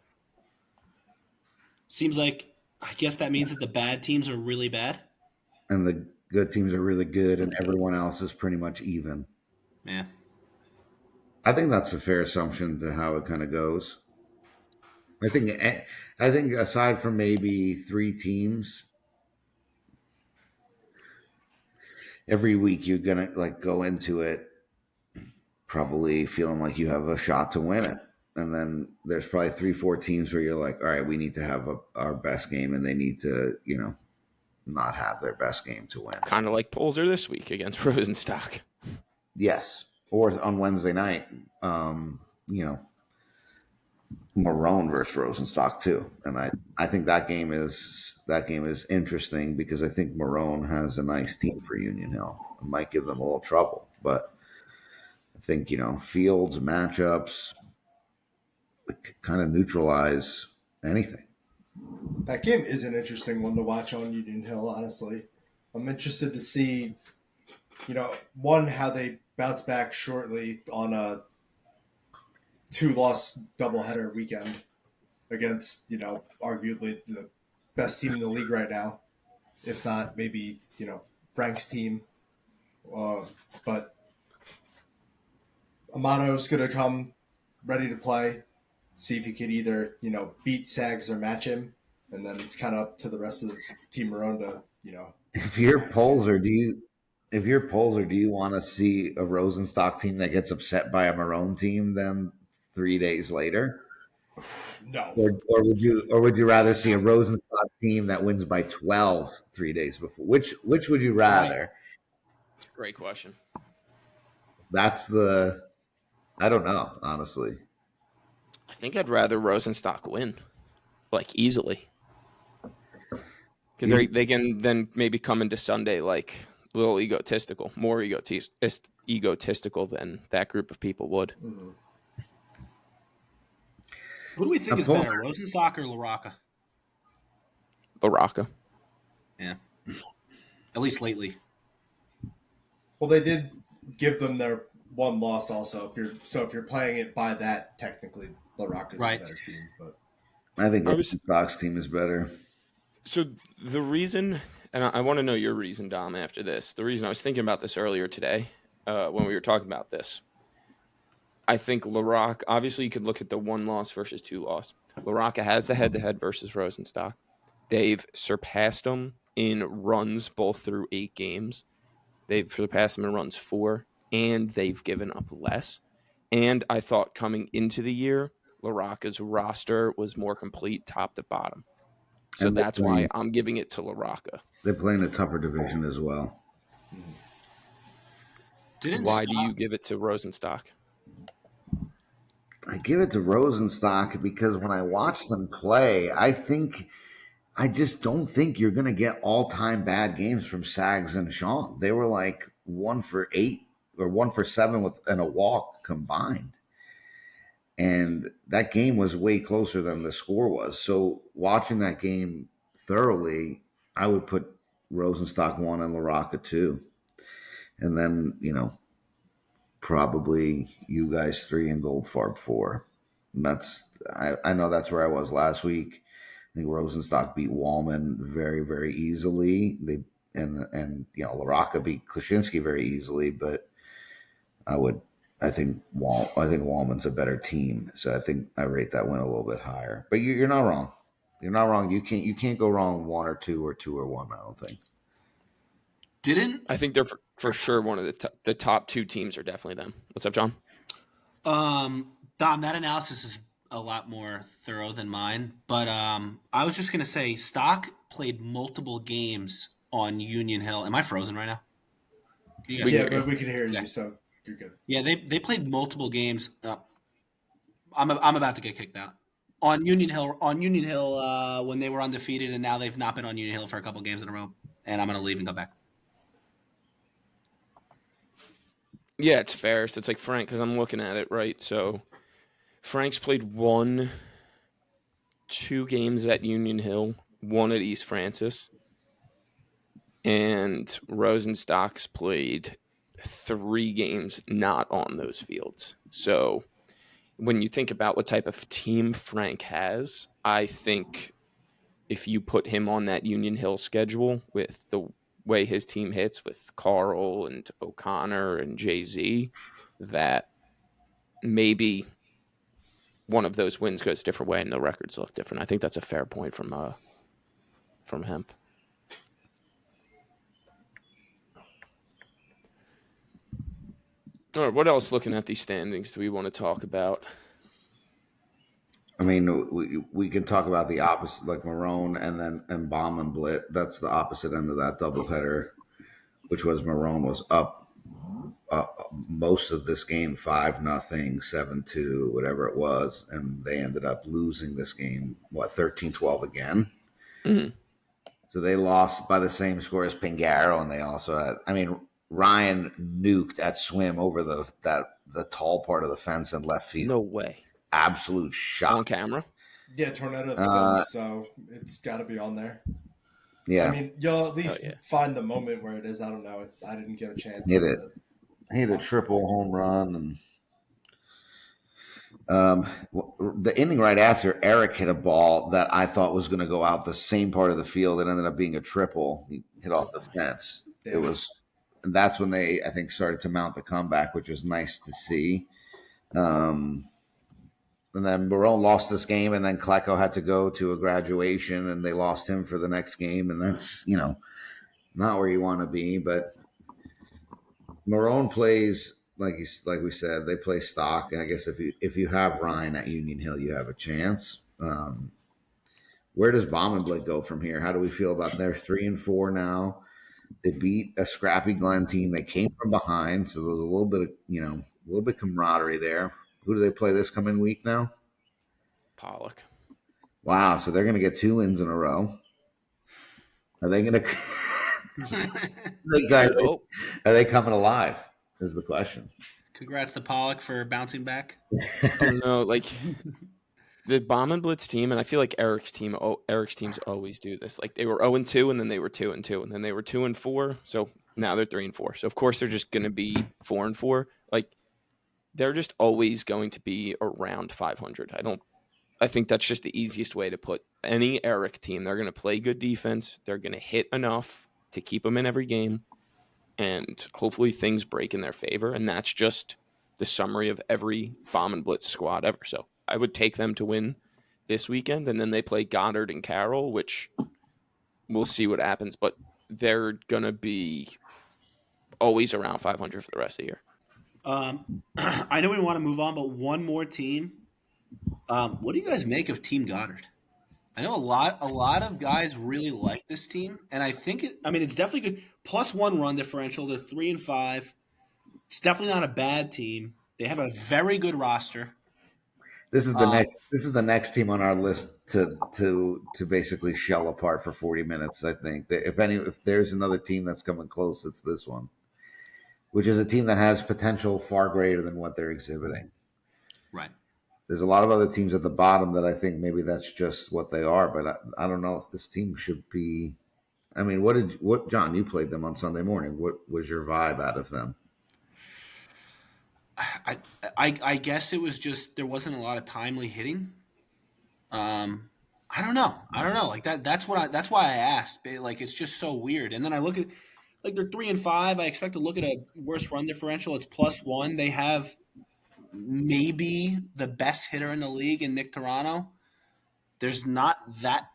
Seems like, I guess that means that the bad teams are really bad. And the good teams are really good, and everyone else is pretty much even. Yeah. I think that's a fair assumption to how it kind of goes. I think aside from maybe 3 teams, every week you're gonna like go into it probably feeling like you have a shot to win it. And then there's probably 3, 4 teams where you're like, all right, we need to have our best game, and they need to, not have their best game to win. Kind of like Polzer this week against Rosenstock. Yes. Or on Wednesday night, you know, Marone versus Rosenstock too. And I think that game is interesting because I think Marone has a nice team for Union Hill. It might give them a little trouble, but I think, fields, matchups kind of neutralize anything. That game is an interesting one to watch on Union Hill, honestly. I'm interested to see, one, how they bounce back shortly on a 2-loss doubleheader weekend against, arguably the best team in the league right now, if not maybe, Frank's team. But Amano's going to come ready to play, see if he could either, beat Sags or match him. And then it's kind of up to the rest of the team Marone to, If you're Polzer, do you want to see a Rosenstock team that gets upset by a Marone team then 3 days later? No. Or would you rather see a Rosenstock team that wins by 12 3 days before? Which would you rather? It's a great question. I don't know, honestly. I think I'd rather Rosenstock win, like easily, because they can then maybe come into Sunday like a little egotistical, more egotistical than that group of people would. Mm-hmm. What do we think is better, Rosenstock or LaRocca? LaRocca. Yeah. At least lately. Well, they did give them their one loss also. If you're playing it by that, technically LaRocca's Right. the better team. But I think Rosenstock's team is better. So the reason, and I want to know your reason, Dom, after this. The reason I was thinking about this earlier today when we were talking about this. I think LaRocca, obviously you could look at the 1 loss versus 2 loss. LaRocca has the head-to-head versus Rosenstock. They've surpassed them in runs both through 8 games. They've surpassed them in runs 4, and they've given up less. And I thought coming into the year, LaRocca's roster was more complete top to bottom. So that's why I'm giving it to LaRocca. They're playing a tougher division as well. Why do you give it to Rosenstock? I give it to Rosenstock because when I watch them play, I just don't think you're going to get all-time bad games from Sags and Sean. They were like 1 for 8 or 1 for 7 and a walk combined. And that game was way closer than the score was. So watching that game thoroughly, I would put Rosenstock 1 and LaRocca 2. And then, probably you guys 3 and Goldfarb 4. And I know that's where I was last week. I think Rosenstock beat Wallman very, very easily. LaRocca beat Klaczynski very easily, but I think Wallman's a better team, so I think I rate that win a little bit higher. But you're not wrong. You're not wrong. You can't go wrong 1 or 2 or 2 or 1. I don't think. I think they're for sure one of the top 2 teams are definitely them. What's up, John? Dom, that analysis is a lot more thorough than mine, but I was just going to say Stock played multiple games on Union Hill. Am I frozen right now? But we can hear you, so you're good. Yeah, they played multiple games. I'm about to get kicked out on Union Hill. When they were undefeated, and now they've not been on Union Hill for a couple games in a row. And I'm going to leave and come back. Yeah, it's fair. So it's like Frank, because I'm looking at it, right? So Frank's played 2 games at Union Hill, 1 at East Francis. And Rosenstock's played 3 games not on those fields. So when you think about what type of team Frank has, I think if you put him on that Union Hill schedule with the way his team hits with Carl and O'Connor and Jay-Z, that maybe one of those wins goes a different way and the records look different. I think that's a fair point from Hemp. All right, what else looking at these standings do we want to talk about? I mean, we can talk about the opposite, like Marone and Bomb and Blit. That's the opposite end of that doubleheader, which was Marone was up most of this game 5-0, 7-2, whatever it was, and they ended up losing this game 13-12 again. Mm-hmm. So they lost by the same score as Pingaro, and they also had. I mean, Ryan nuked at swim over the tall part of the fence and left field. No way. Absolute shot On camera? Yeah, tornado film, so it's got to be on there. Yeah, I mean, you'll at least yeah. find the moment where it is. I don't know. I didn't get a chance. hit it. Hit a triple home run, and the inning right after, Eric hit a ball that I thought was going to go out the same part of the field. It ended up being a triple. He hit off the fence. Damn. It was, and that's when they, I think, started to mount the comeback, which was nice to see. And then Barone lost this game, and then Klecko had to go to a graduation, and they lost him for the next game. And that's, not where you want to be. But Marone plays, like we said, they play stock. And I guess if you have Ryan at Union Hill, you have a chance. Where does Bomb and Blake go from here? How do we feel about their 3-4 now? They beat a scrappy Glen team. They came from behind, so there's a little bit of a little bit camaraderie there. Who do they play this coming week now? Pollock. Wow, so they're going to get 2 wins in a row. Are they going to? Are they coming alive? Is the question. Congrats to Pollock for bouncing back. Oh no, like the Bomb and Blitz team, and I feel like Eric's teams always do this. Like they were 0-2, and then they were 2-2, and then they were 2-4. So now they're 3-4. So of course they're just going to be 4-4. Like they're just always going to be around 500. I think that's just the easiest way to put any Eric team. They're going to play good defense. They're going to hit enough to keep them in every game, and hopefully things break in their favor. And that's just the summary of every Bomb and Blitz squad ever. So I would take them to win this weekend, and then they play Goddard and Carroll, which we'll see what happens. But they're going to be always around 500 for the rest of the year. I know we want to move on, but one more team. What do you guys make of Team Goddard? I know a lot of guys really like this team, and I think it's definitely good. +1 run differential. They're 3-5. It's definitely not a bad team. They have a very good roster. This is the next team on our list to basically shell apart for 40 minutes. I think if there's another team that's coming close, it's this one, which is a team that has potential far greater than what they're exhibiting. Right. There's a lot of other teams at the bottom that I think maybe that's just what they are, but I don't know if this team should be. I mean, what John? You played them on Sunday morning. What was your vibe out of them? I guess it was just there wasn't a lot of timely hitting. I don't know. Like that. That's why I asked. Like it's just so weird. And then I look at like they're 3-5. I expect to look at a worse run differential. It's +1. They have maybe the best hitter in the league in Nick Toronto. There's not that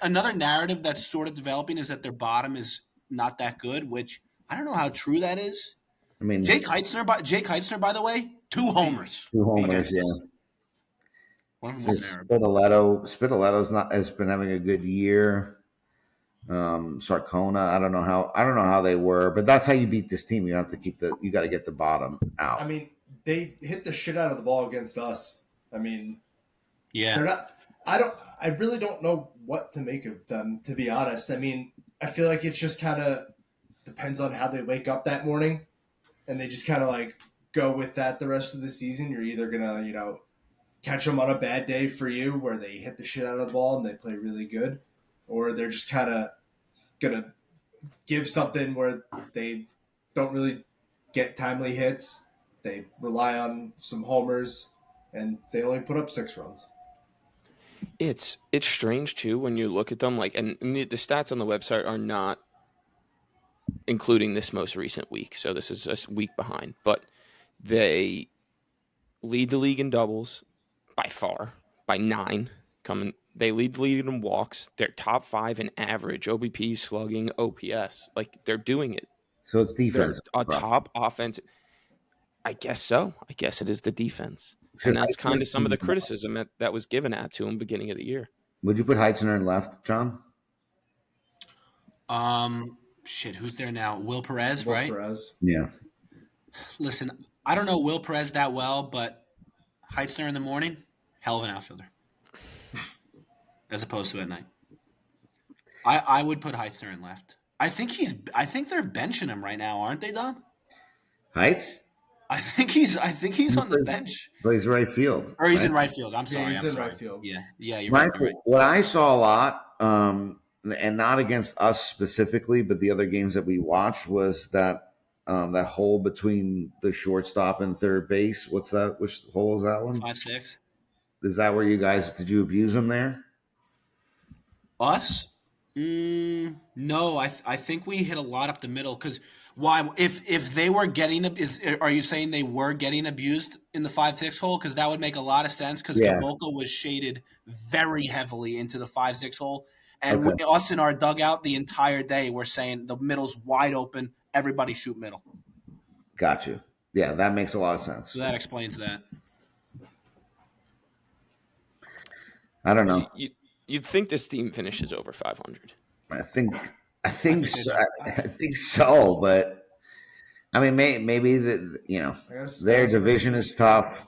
another narrative that's sort of developing is that their bottom is not that good, which I don't know how true that is. I mean, Jake Heitzner, by the way, 2 homers. 2 homers, yeah. One of them was Spitaletto's has been having a good year. Sarcona, I don't know how they were, but that's how you beat this team. You got to get the bottom out. I mean, they hit the shit out of the ball against us. I mean, yeah, they're not. I really don't know what to make of them, to be honest. I mean, I feel like it's just kind of depends on how they wake up that morning, and they just kind of like go with that the rest of the season. You're either gonna, catch them on a bad day for you where they hit the shit out of the ball and they play really good, or they're just kind of gonna give something where they don't really get timely hits. They rely on some homers, and they only put up 6 runs. It's strange too when you look at them like, and the stats on the website are not including this most recent week, so this is a week behind. But they lead the league in doubles by far, by 9. They lead the league in walks. They're top 5 in average, OBP, slugging, OPS. Like they're doing it. So it's They're defense. a top offense. I guess so. I guess it is the defense, Should and that's kind Heitzner of some of the criticism that was given at to him beginning of the year. would you put Heitzner in left, John? Who's there now? Will Perez, Will right? Perez. Yeah. Listen, I don't know Will Perez that well, but Heitzner in the morning, hell of an outfielder, as opposed to at night. I would put Heitzner in left. I think they're benching him right now, aren't they, Dom? Heights? I think he's on the bench. But he's right field. Or he's right? in right field. I'm Yeah, sorry. he's I'm in sorry. right field. Yeah, you're right. You're right. What I saw a lot, and not against us specifically, but the other games that we watched was that that hole between the shortstop and third base. What's that? Which hole is that one? 5-6. Is that where did you abuse him there? Us? No, I think we hit a lot up the middle because why? If they were getting are you saying they were getting abused in the 5-6 hole? Because that would make a lot of sense. Because Yeah. Gabolka was shaded very heavily into the 5-6 hole, and Okay. us in our dugout the entire day we're saying the middle's wide open. Everybody shoot middle. Got you. Yeah, that makes a lot of sense. So that explains that. I don't know. You'd think this team finishes over 500. I think so, I think so, but I mean, maybe their division is tough,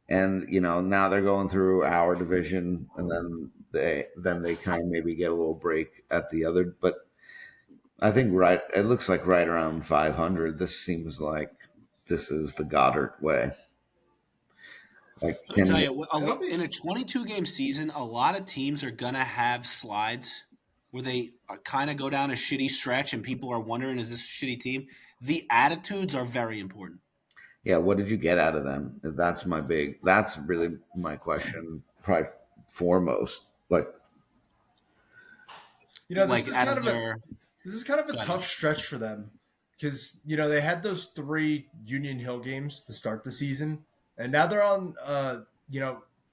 and now they're going through our division, and then they kind of maybe get a little break at the other. But I think it looks like right around 500. This seems like this is the Goddard way. Like, I'll tell you, in a 22-game season, a lot of teams are going to have slides where they kind of go down a shitty stretch and people are wondering, is this a shitty team? The attitudes are very important. Yeah, what did you get out of them? That's really my question, probably foremost. Like, this is kind of a tough stretch for them because, they had those 3 Union Hill games to start the season. And now they're on,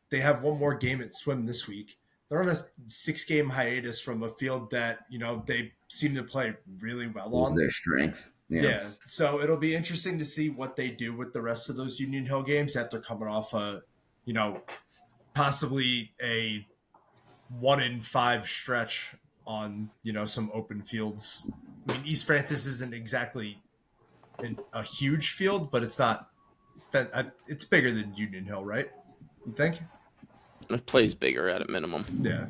they have one more game at Swim this week. They're on a 6-game hiatus from a field that, they seem to play really well on. Their strength. Yeah. So it'll be interesting to see what they do with the rest of those Union Hill games after coming off possibly a 1-in-5 stretch on, some open fields. I mean, East Francis isn't exactly a huge field, but it's not. It's bigger than Union Hill, right? You think? It plays bigger at a minimum. Yeah.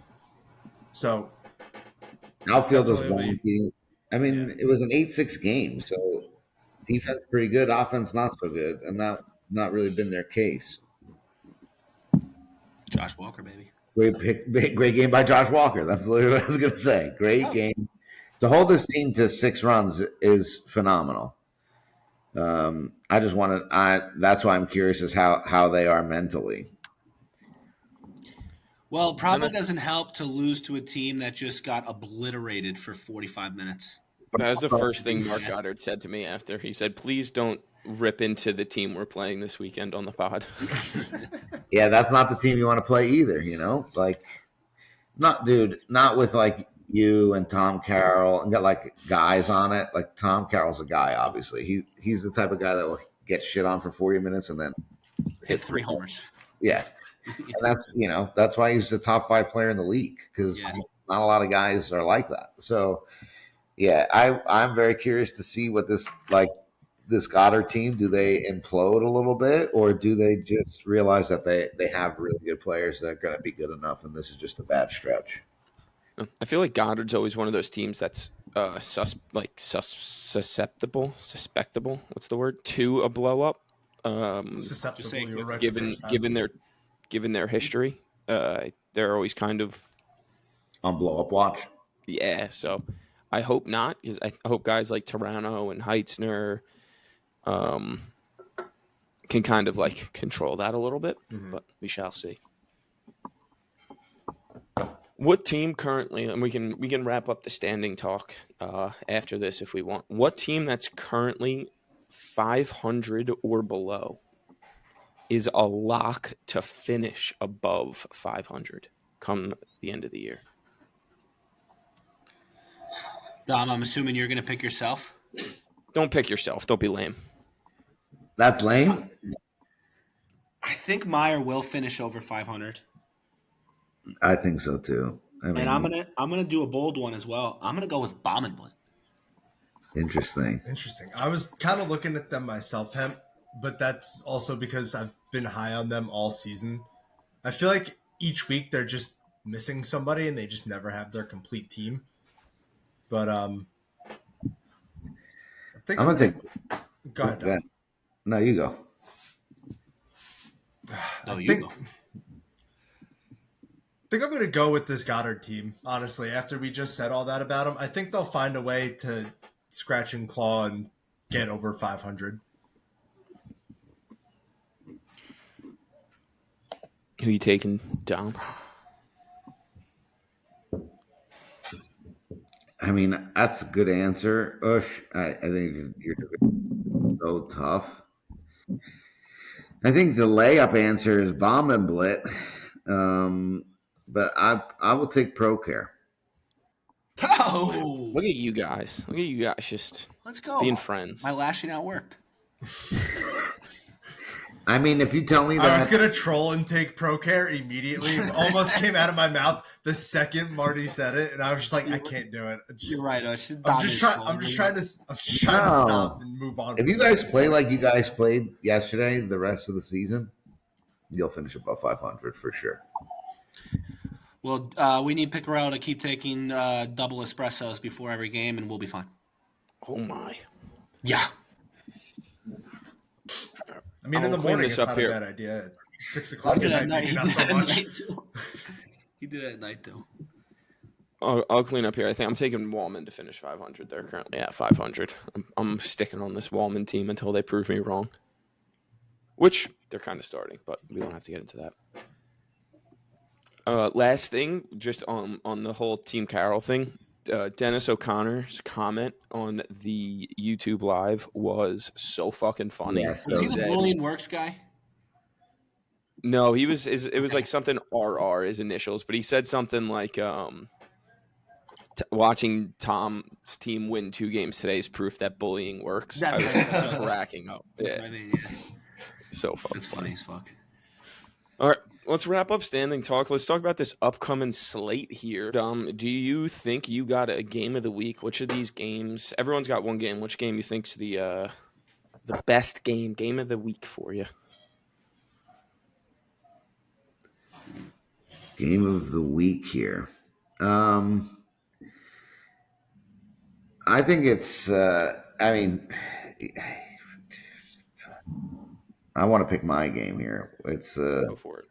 So outfield is wonky. I mean, It was an 8-6 game, so defense pretty good, offense not so good, and that not really been their case. Josh Walker, baby. Great game by Josh Walker. That's literally what I was going to say. Great game. To hold this team to 6 runs is phenomenal. That's why I'm curious as how they are mentally. Well, it probably doesn't help to lose to a team that just got obliterated for 45 minutes. That was the first thing Mark Goddard said to me after. He said, please don't rip into the team we're playing this weekend on the pod. Yeah, that's not the team you want to play either, Like, not with, like, you and Tom Carroll and got, like, guys on it. Like, Tom Carroll's a guy, obviously. He's the type of guy that will get shit on for 40 minutes and then hit 3 homers. Yeah. And that's why he's the top 5 player in the league, because not a lot of guys are like that. So, yeah, I'm very curious to see what this Goddard team, do they implode a little bit, or do they just realize that they have really good players that are going to be good enough, and this is just a bad stretch? I feel like Goddard's always one of those teams that's susceptible. What's the word? To a blow up. Susceptible. Given their history, they're always kind of on blow up watch. Yeah, so I hope not, because I hope guys like Toronto and Heitzner can kind of like control that a little bit, Mhm. but we shall see. What team currently, and we can wrap up the standing talk after this if we want. What team that's currently 500 or below is a lock to finish above 500 come the end of the year? Dom, I'm assuming you're going to pick yourself. Don't pick yourself. Don't be lame. That's lame. I think Meyer will finish over 500, I think so too. I and I'm mean, gonna do a bold one as well. I'm gonna go with Bombenblit. interesting. Interesting. I was kind of looking at them myself, Hemp, but that's also because I've been high on them all season. I feel like each week they're just missing somebody and they just never have their complete team. But I think I'm I'm gonna gonna take. go ahead, Dom. No, you go. No, I you think go. I'm gonna go with this Goddard team. Honestly, after we just said all that about them, I think they'll find a way to scratch and claw and get over 500. Who you taking, Dom? I mean, that's a good answer, Ush. I think you're so tough. I think the layup answer is bomb and blit. Um, but I will take ProCare. Oh, Look at you guys. Look at you guys just let's go. being friends. My lashing out worked. I mean, if you tell me I was that, gonna troll and take ProCare immediately. It almost came out of my mouth the second Marty said it, and I was just like, I can't do it. You're right. I'm just trying to no. stop and move on. If from you this. guys play like you guys played yesterday, the rest of the season, you'll finish above 500 for sure. Well, we need Piccarello to keep taking double espressos before every game, and we'll be fine. Oh my. Yeah. I mean, in I'll the clean morning, this it's up not here. a bad idea. At 6 He o'clock did at it at night, night. maybe He not did so it at much. night too. He did it at night too. I'll clean up here. I think I'm taking Wallman to finish 500. They're currently at 500. I'm sticking on this Wallman team until they prove me wrong. Which they're kind of starting, but we don't have to get into that. Last thing, just on the whole Team Carroll thing, Dennis O'Connor's comment on the YouTube live was so fucking funny. Yes. Was he the said- bullying works guy? No, it was like something RR his initials, but he said something like watching Tom's team win 2 games today is proof that bullying works. That's I was right. cracking up. That's Yeah, what I mean, yeah. so fucking That's funny as fuck. All right, let's wrap up standing talk. Let's talk about this upcoming slate here. Do you think you got a game of the week? Which of these games? Everyone's got one game. Which game you think's the best game of the week for you? Game of the week here. I think it's. I mean, I want to pick my game here. It's. Go for it.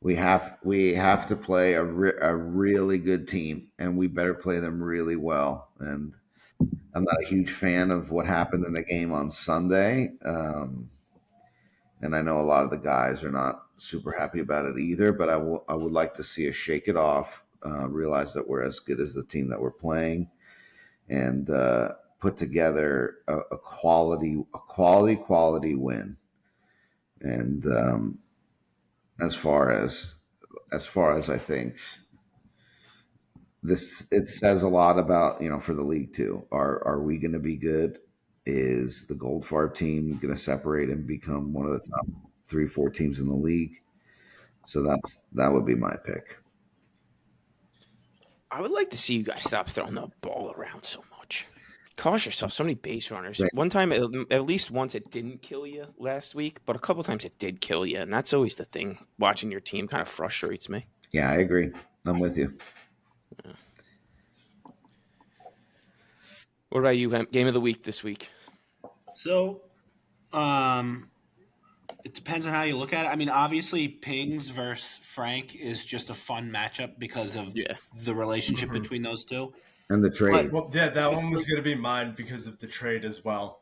We have to play a really good team, and we better play them really well. And I'm not a huge fan of what happened in the game on Sunday, and I know a lot of the guys are not super happy about it either. But I would like to see us shake it off, realize that we're as good as the team that we're playing, and put together a quality win. And as far as I think this, it says a lot about, for the league too. Are we going to be good? Is the Goldfarb team going to separate and become one of the top 3-4 teams in the league? So that would be my pick. I would like to see you guys stop throwing the ball around so much. Cost yourself so many base runners. Right. One time, at least once, it didn't kill you last week, but a couple times it did kill you, and that's always the thing. Watching your team kind of frustrates me. Yeah, I agree. I'm with you. Yeah. What about you, Hemp? Game of the week this week? So, it depends on how you look at it. I mean, obviously, Pings versus Frank is just a fun matchup because of the relationship between those two. And the trade. Well, yeah, that one was going to be mine because of the trade as well.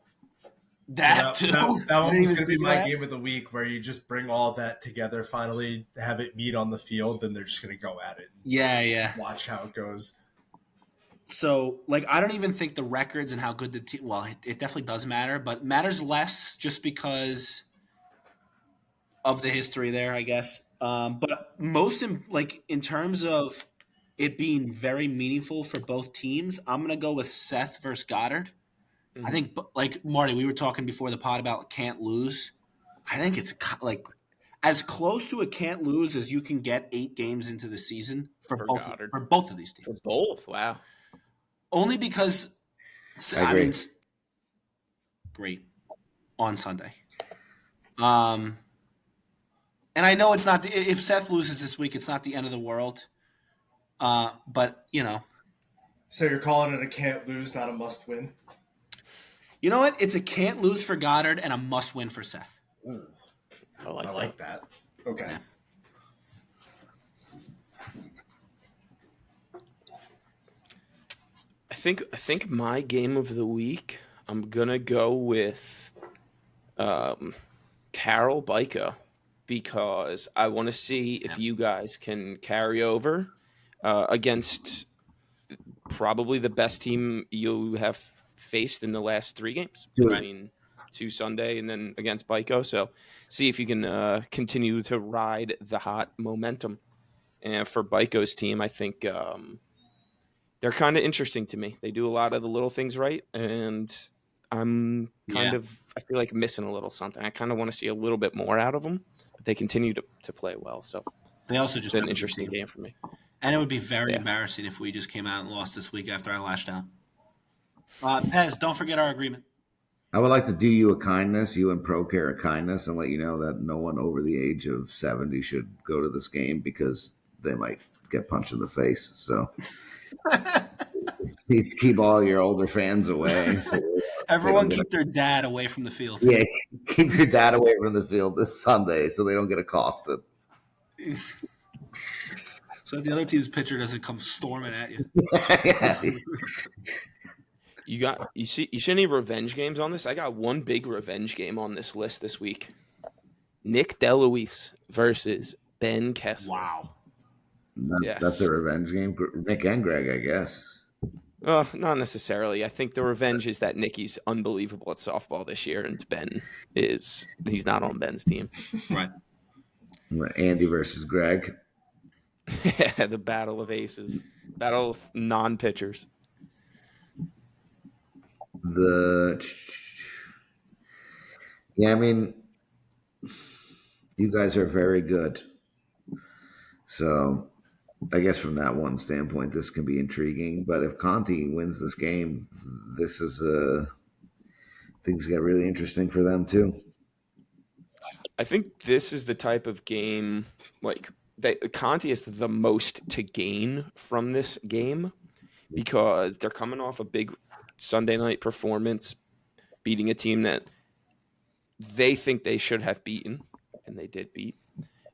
That So too. that I one didn't was even going to be do my that. game of the week, where you just bring all that together, finally have it meet on the field, then they're just going to go at it. Yeah. Watch how it goes. So, like, I don't even think the records and how good the team. Well, it definitely does matter, but matters less just because of the history there, I guess. But in terms of it being very meaningful for both teams, I'm gonna go with Seth versus Goddard. I Mhm. think, like Marty, we were talking before the pod about can't lose. I think it's like as close to a can't lose as you can get 8 games into the season For Goddard. for both of these For teams. both. Wow. Only because I I mean, agree. great on Sunday. And I know it's not if Seth loses this week, it's not the end of the world. But So you're calling it a can't lose, not a must win? you know what? It's a can't lose for Goddard and a must win for Seth. Ooh, I like I that. like that. Okay. Yeah. I think my game of the week, I'm gonna go with Carol Bica because I want to see if you guys can carry over against probably the best team you have faced in the last 3 games Dude, between two Sunday and then against Bico. So see if you can continue to ride the hot momentum. And for Bico's team, I think they're kind of interesting to me. They do a lot of the little things right, and Yeah. I feel like missing a little something. I kind of want to see a little bit more out of them, but they continue to play well. So They also it's just an have a good interesting team. game for me. And it would be very Yeah. embarrassing if we just came out and lost this week after I lashed out. Pez, don't forget our agreement. I would like to do you a kindness, you and ProCare a kindness, and let you know that no one over the age of 70 should go to this game because they might get punched in the face. So please keep all your older fans away. So they don't Everyone get a, keep their dad away from the field. yeah, keep your dad away from the field this Sunday so they don't get accosted. So the other team's pitcher doesn't come storming at you. Yeah. You see any revenge games on this? I got one big revenge game on this list this week. Nick DeLuise versus Ben Kessler. Wow. That's Yes. a revenge game. Nick and Greg, I guess. Not necessarily. I think the revenge is that Nicky's unbelievable at softball this year, and he's not on Ben's team. Right. Andy versus Greg. The battle of aces, battle of non-pitchers. I mean, you guys are very good. So I guess from that one standpoint, this can be intriguing. But if Conti wins this game, this is things get really interesting for them too. I think this is the type of game like that Conti has the most to gain from this game because they're coming off a big Sunday night performance, beating a team that they think they should have beaten, and they did beat.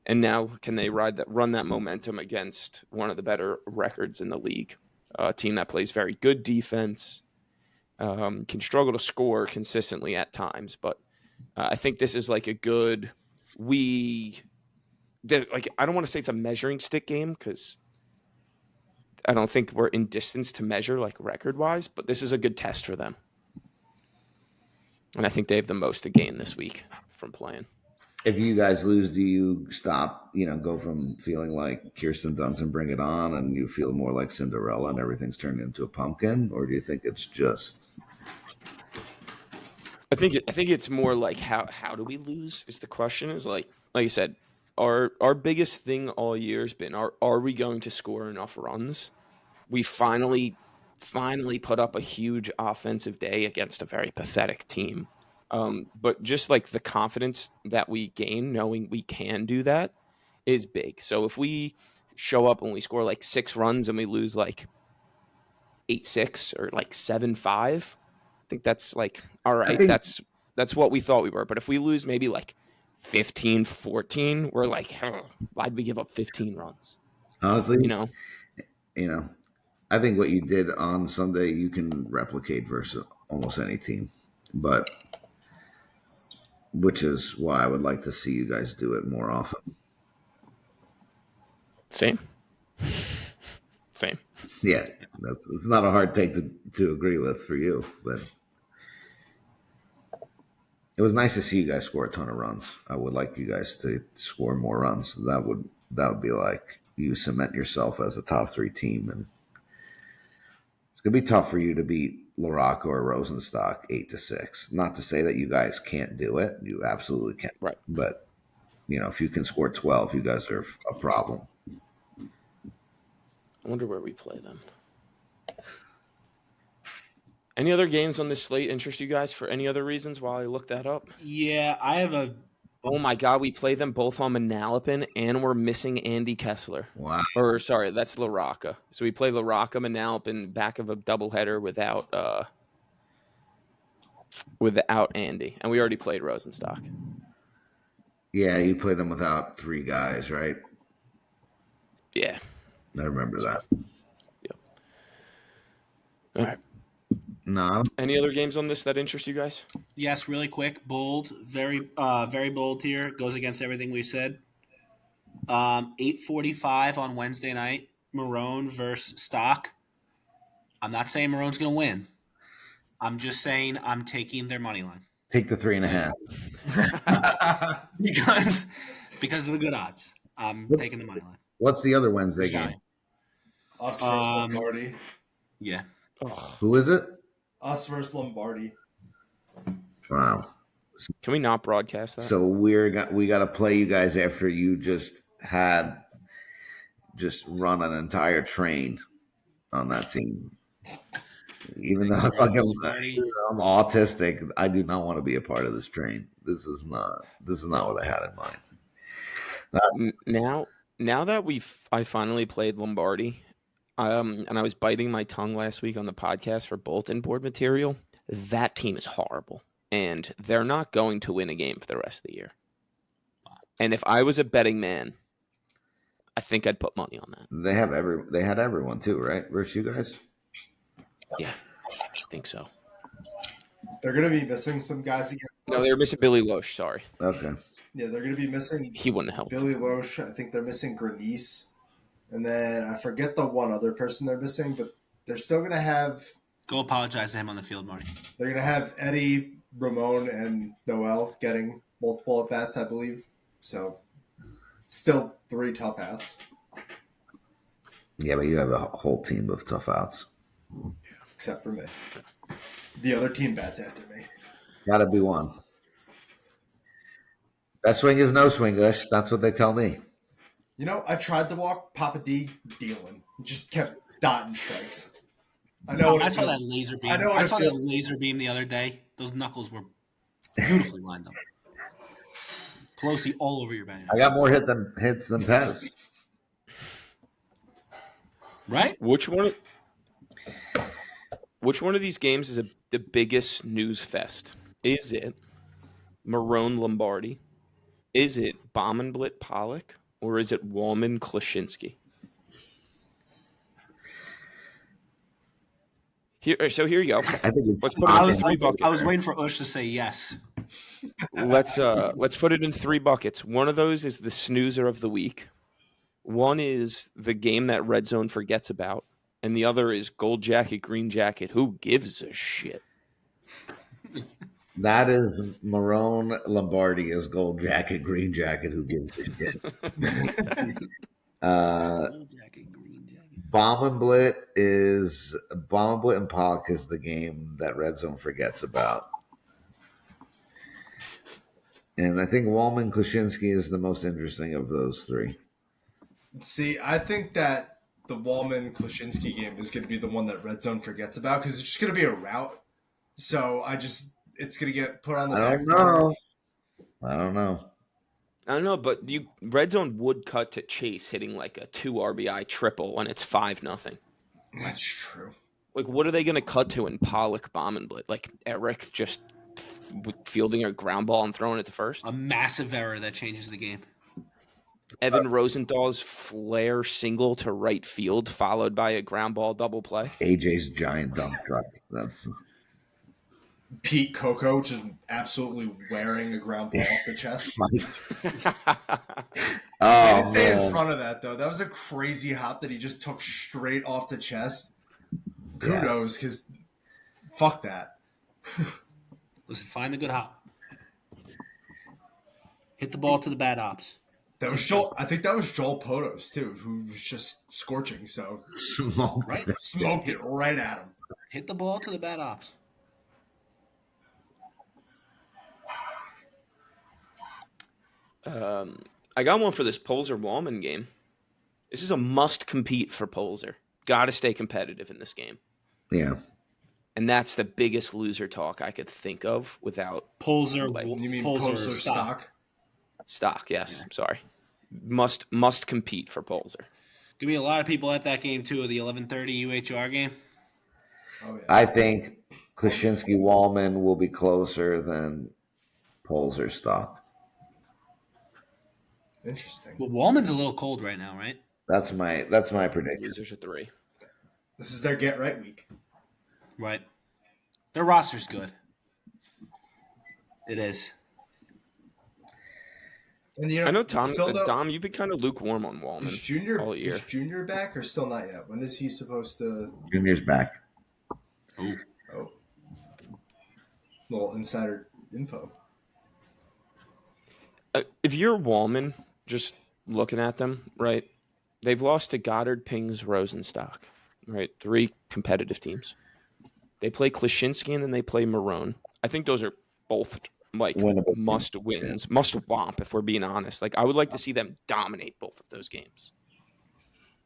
And now, can they run that momentum against one of the better records in the league? A team that plays very good defense, can struggle to score consistently at times, but I think this is like a good. I don't want to say it's a measuring stick game because I don't think we're in distance to measure like record wise, but this is a good test for them. And I think they have the most to gain this week from playing. If you guys lose, do you stop? Go from feeling like Kirsten Dunst and Bring It On, and you feel more like Cinderella, and everything's turned into a pumpkin, or do you think it's just? I think it's more like how do we lose is the question. Is like you said, our biggest thing all year has been are we going to score enough runs? We finally put up a huge offensive day against a very pathetic team. But just like the confidence that we gain knowing we can do that is big. So if we show up and we score like 6 runs and we lose like 8-6 or like 7-5, I think that's like all I right. think That's what we thought we were. But if we lose maybe like 15-14, we're like, why'd we give up 15 runs? honestly, You know? I think what you did on Sunday you can replicate versus almost any team, but which is why I would like to see you guys do it more often. Same. Same. Yeah, it's not a hard take to agree with for you, but it was nice to see you guys score a ton of runs. I would like you guys to score more runs. That would be like you cement yourself as a top 3 team, and it's gonna be tough for you to beat LaRocca or Rosenstock 8-6. Not to say that you guys can't do it. You absolutely can. Right. But if you can score 12, you guys are a problem. I wonder where we play them. Any other games on this slate interest you guys for any other reasons while I look that up? Yeah, I have a. Oh my God, we play them both on Manalapan, and we're missing Andy Kessler. Wow. Or sorry, that's LaRocca. So we play LaRocca, Manalapan, back of a doubleheader without Andy, and we already played Rosenstock. Yeah, you play them without 3 guys, right? Yeah. I remember that. Yep. All right. No. Any other games on this that interest you guys? Yes, really quick, bold, very bold here. Goes against everything we said. 8:45 on Wednesday night. Marone versus Stock. I'm not saying Marone's going to win. I'm just saying I'm taking their money line. Take the 3.5. because of the good odds. I'm taking the money line. What's the other Wednesday game? Us versus Lombardi. Yeah. Who is it? Us versus Lombardi. Wow. Can we not broadcast that? So we got to play you guys after you just run an entire train on that team. Even though I'm autistic, I do not want to be a part of this train. This is not what I had in mind. Now that I finally played Lombardi, and I was biting my tongue last week on the podcast for bulletin board material. That team is horrible, and they're not going to win a game for the rest of the year. And if I was a betting man, I think I'd put money on that. They had everyone too, right? Versus you guys. Yeah, I think so. They're going to be missing some guys against us. No, they're missing Billy Loesch. Sorry. Okay. Yeah, they're going to be missing. He wouldn't help. Billy Loesch. I think they're missing Grenice. And then I forget the one other person they're missing, but they're still going to have. Go apologize to him on the field, Marty. They're going to have Eddie, Ramon, and Noel getting multiple at bats, I believe. So, still 3 tough outs. Yeah, but you have a whole team of tough outs. Except for me. The other team bats after me. Got to be one. Best swing is no swing, Ush. That's what they tell me. I tried to walk Papa D dealing. He just kept dotting strikes. I know. I saw that laser beam. I saw that laser beam the other day. Those knuckles were beautifully lined up. Pelosi all over your band. I got more hits than Pez. Right? Which one of these games is the biggest snooze fest? Is it Marone Lombardi? Is it Bommenblit Pollock? Or is it Wallman Klaczynski? Here you go. I think it's. Let's put it in 3 buckets. I was waiting for Ush to say yes. Let's put it in 3 buckets. One of those is the snoozer of the week. One is the game that Red Zone forgets about, and the other is Gold Jacket, Green Jacket. Who gives a shit? That is Marone Lombardi is Gold Jacket, Green Jacket. Who gives a shit? Gold jacket, green jacket. Bommenblit and Pollock is the game that Red Zone forgets about. And I think Wallman Klaczynski is the most interesting of those 3. See, I think that the Wallman Klaczynski game is going to be the one that Red Zone forgets about because it's just going to be a route. So it's going to get put on the back burner. I don't know, but Red Zone would cut to Chase hitting like a 2 RBI triple when it's 5-0. That's true. Like, what are they going to cut to in Pollock Bommenblit? Like Eric just fielding a ground ball and throwing it to first? A massive error that changes the game. Evan Rosenthal's flare single to right field, followed by a ground ball double play. AJ's giant dump truck. Pete Coco just absolutely wearing a ground ball off the chest. Way to Oh stay in man, front of that, though. That was a crazy hop that he just took straight off the chest. yeah. Kudos, because fuck that. Listen, find the good hop. Hit the ball to the bad ops. That was Joel. I think that was Joel Potos too, who was just scorching. So Smoked Right? that. smoked it right at him. Hit the ball to the bad ops. I got one for this Polzer Wallman game. This is a must compete for Polzer. Got to stay competitive in this game. Yeah. And that's the biggest loser talk I could think of without Polzer, like You mean Polzer Polster stock? stock. Yes, sorry. Must compete for Polzer. Gonna be a lot of people at that game too. The 11:30 UHR game. Oh yeah, I think Klashinsky Wallman will be closer than Polzer stock. interesting. Well, Wallman's a little cold right now, right? That's my prediction. Losers at 3. This is their get right week. Right. Their roster's good. It is. And you I know, know Tom. still though, Dom, you've been kind of lukewarm on is Wallman Junior all year. back or still not yet? When is he supposed to? Junior's back. Oh. Oh, little insider info. If you're Wallman, just looking at them, right? They've lost to Goddard, Pings, Rosenstock, right? 3 competitive teams. They play Klashinsky and then they play Marone. I think those are both like Winnable. must wins, must womp if we're being honest. Like I would like to see them dominate both of those games.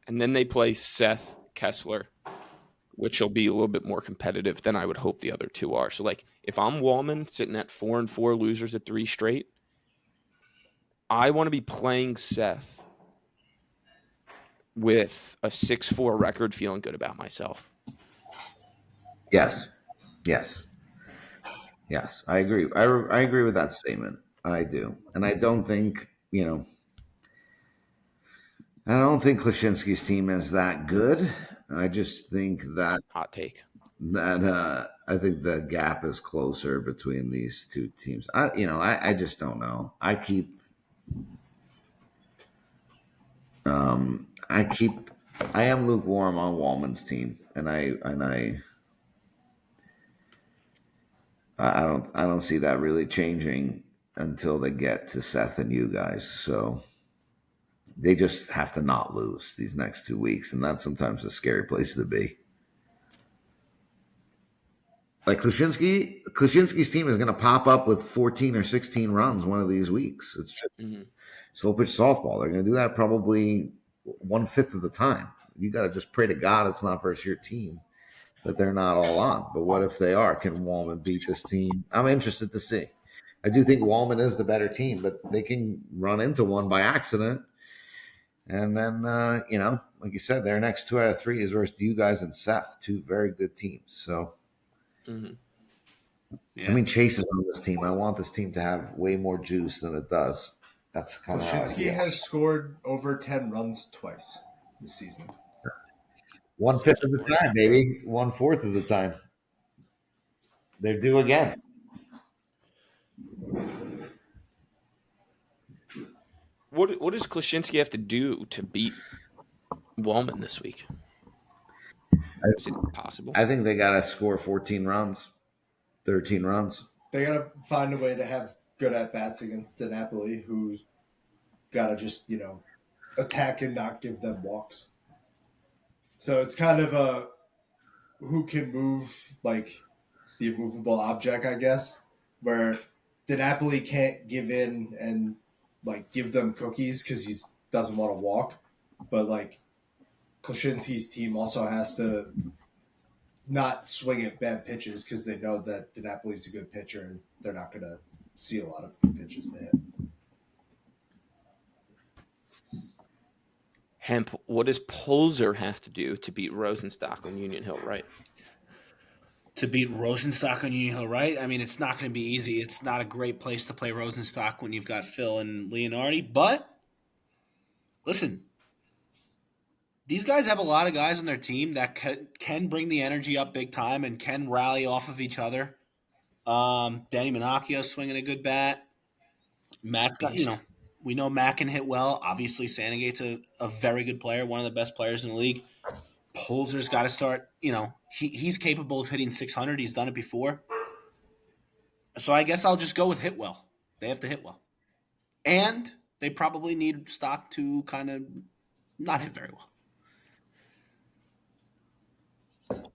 And then they play Seth, Kessler, which will be a little bit more competitive than I would hope the other 2 are. So like if I'm Wallman sitting at 4-4 losers at 3 straight, I want to be playing Seth with a 6-4 record, feeling good about myself. Yes. Yes. Yes. I agree. I agree with that statement. I do. And I don't think, I don't think Klashinsky's team is that good. I just think that Hot take. I think the gap is closer between these two teams. I just don't know. I am lukewarm on Wallman's team, and I don't see that really changing until they get to Seth and you guys. So they just have to not lose these next 2 weeks, and that's sometimes a scary place to be. Like Klashinsky's team is going to pop up with 14 or 16 runs one of these weeks. It's just slow pitch softball. They're going to do that probably 1/5 of the time. You got to just pray to God it's not versus your team that they're not all on. But what if they are? Can Wallman beat this team? I'm interested to see. I do think Wallman is the better team, but they can run into one by accident. And then, like you said, their next 2 out of 3 is versus you guys and Seth, 2 very good teams. So, Yeah. I mean, Chase is on this team. I want this team to have way more juice than it does. That's kind of how I Klashinsky feel. has scored over 10 runs twice this season. 1/5 of the time, baby. 1/4 of the time. They're due again. What does Klashinsky have to do to beat Wallman this week? Is it possible? I think they got to score 14 runs, 13 runs. They got to find a way to have good at bats against DiNapoli, who's got to just attack and not give them walks. So it's kind of a who can move like the immovable object, I guess, where DiNapoli can't give in and like give them cookies because he doesn't want to walk, but like Klashinsky's team also has to not swing at bad pitches because they know that DiNapoli's a good pitcher and they're not going to see a lot of good pitches to hit. Hemp, what does Polzer have to do to beat Rosenstock on Union Hill, right? To beat Rosenstock on Union Hill, right? I mean, it's not going to be easy. It's not a great place to play Rosenstock when you've got Phil and Leonardi. But listen, these guys have a lot of guys on their team that can bring the energy up big time and can rally off of each other. Danny Minacchio swinging a good bat. Matt's got, Beast. we know Matt can hit well. Obviously, Sandigate's a very good player, one of the best players in the league. Polzer's got to start, he's capable of hitting 600. He's done it before. So I guess I'll just go with hit well. They have to hit well. And they probably need Stock to kind of not hit very well.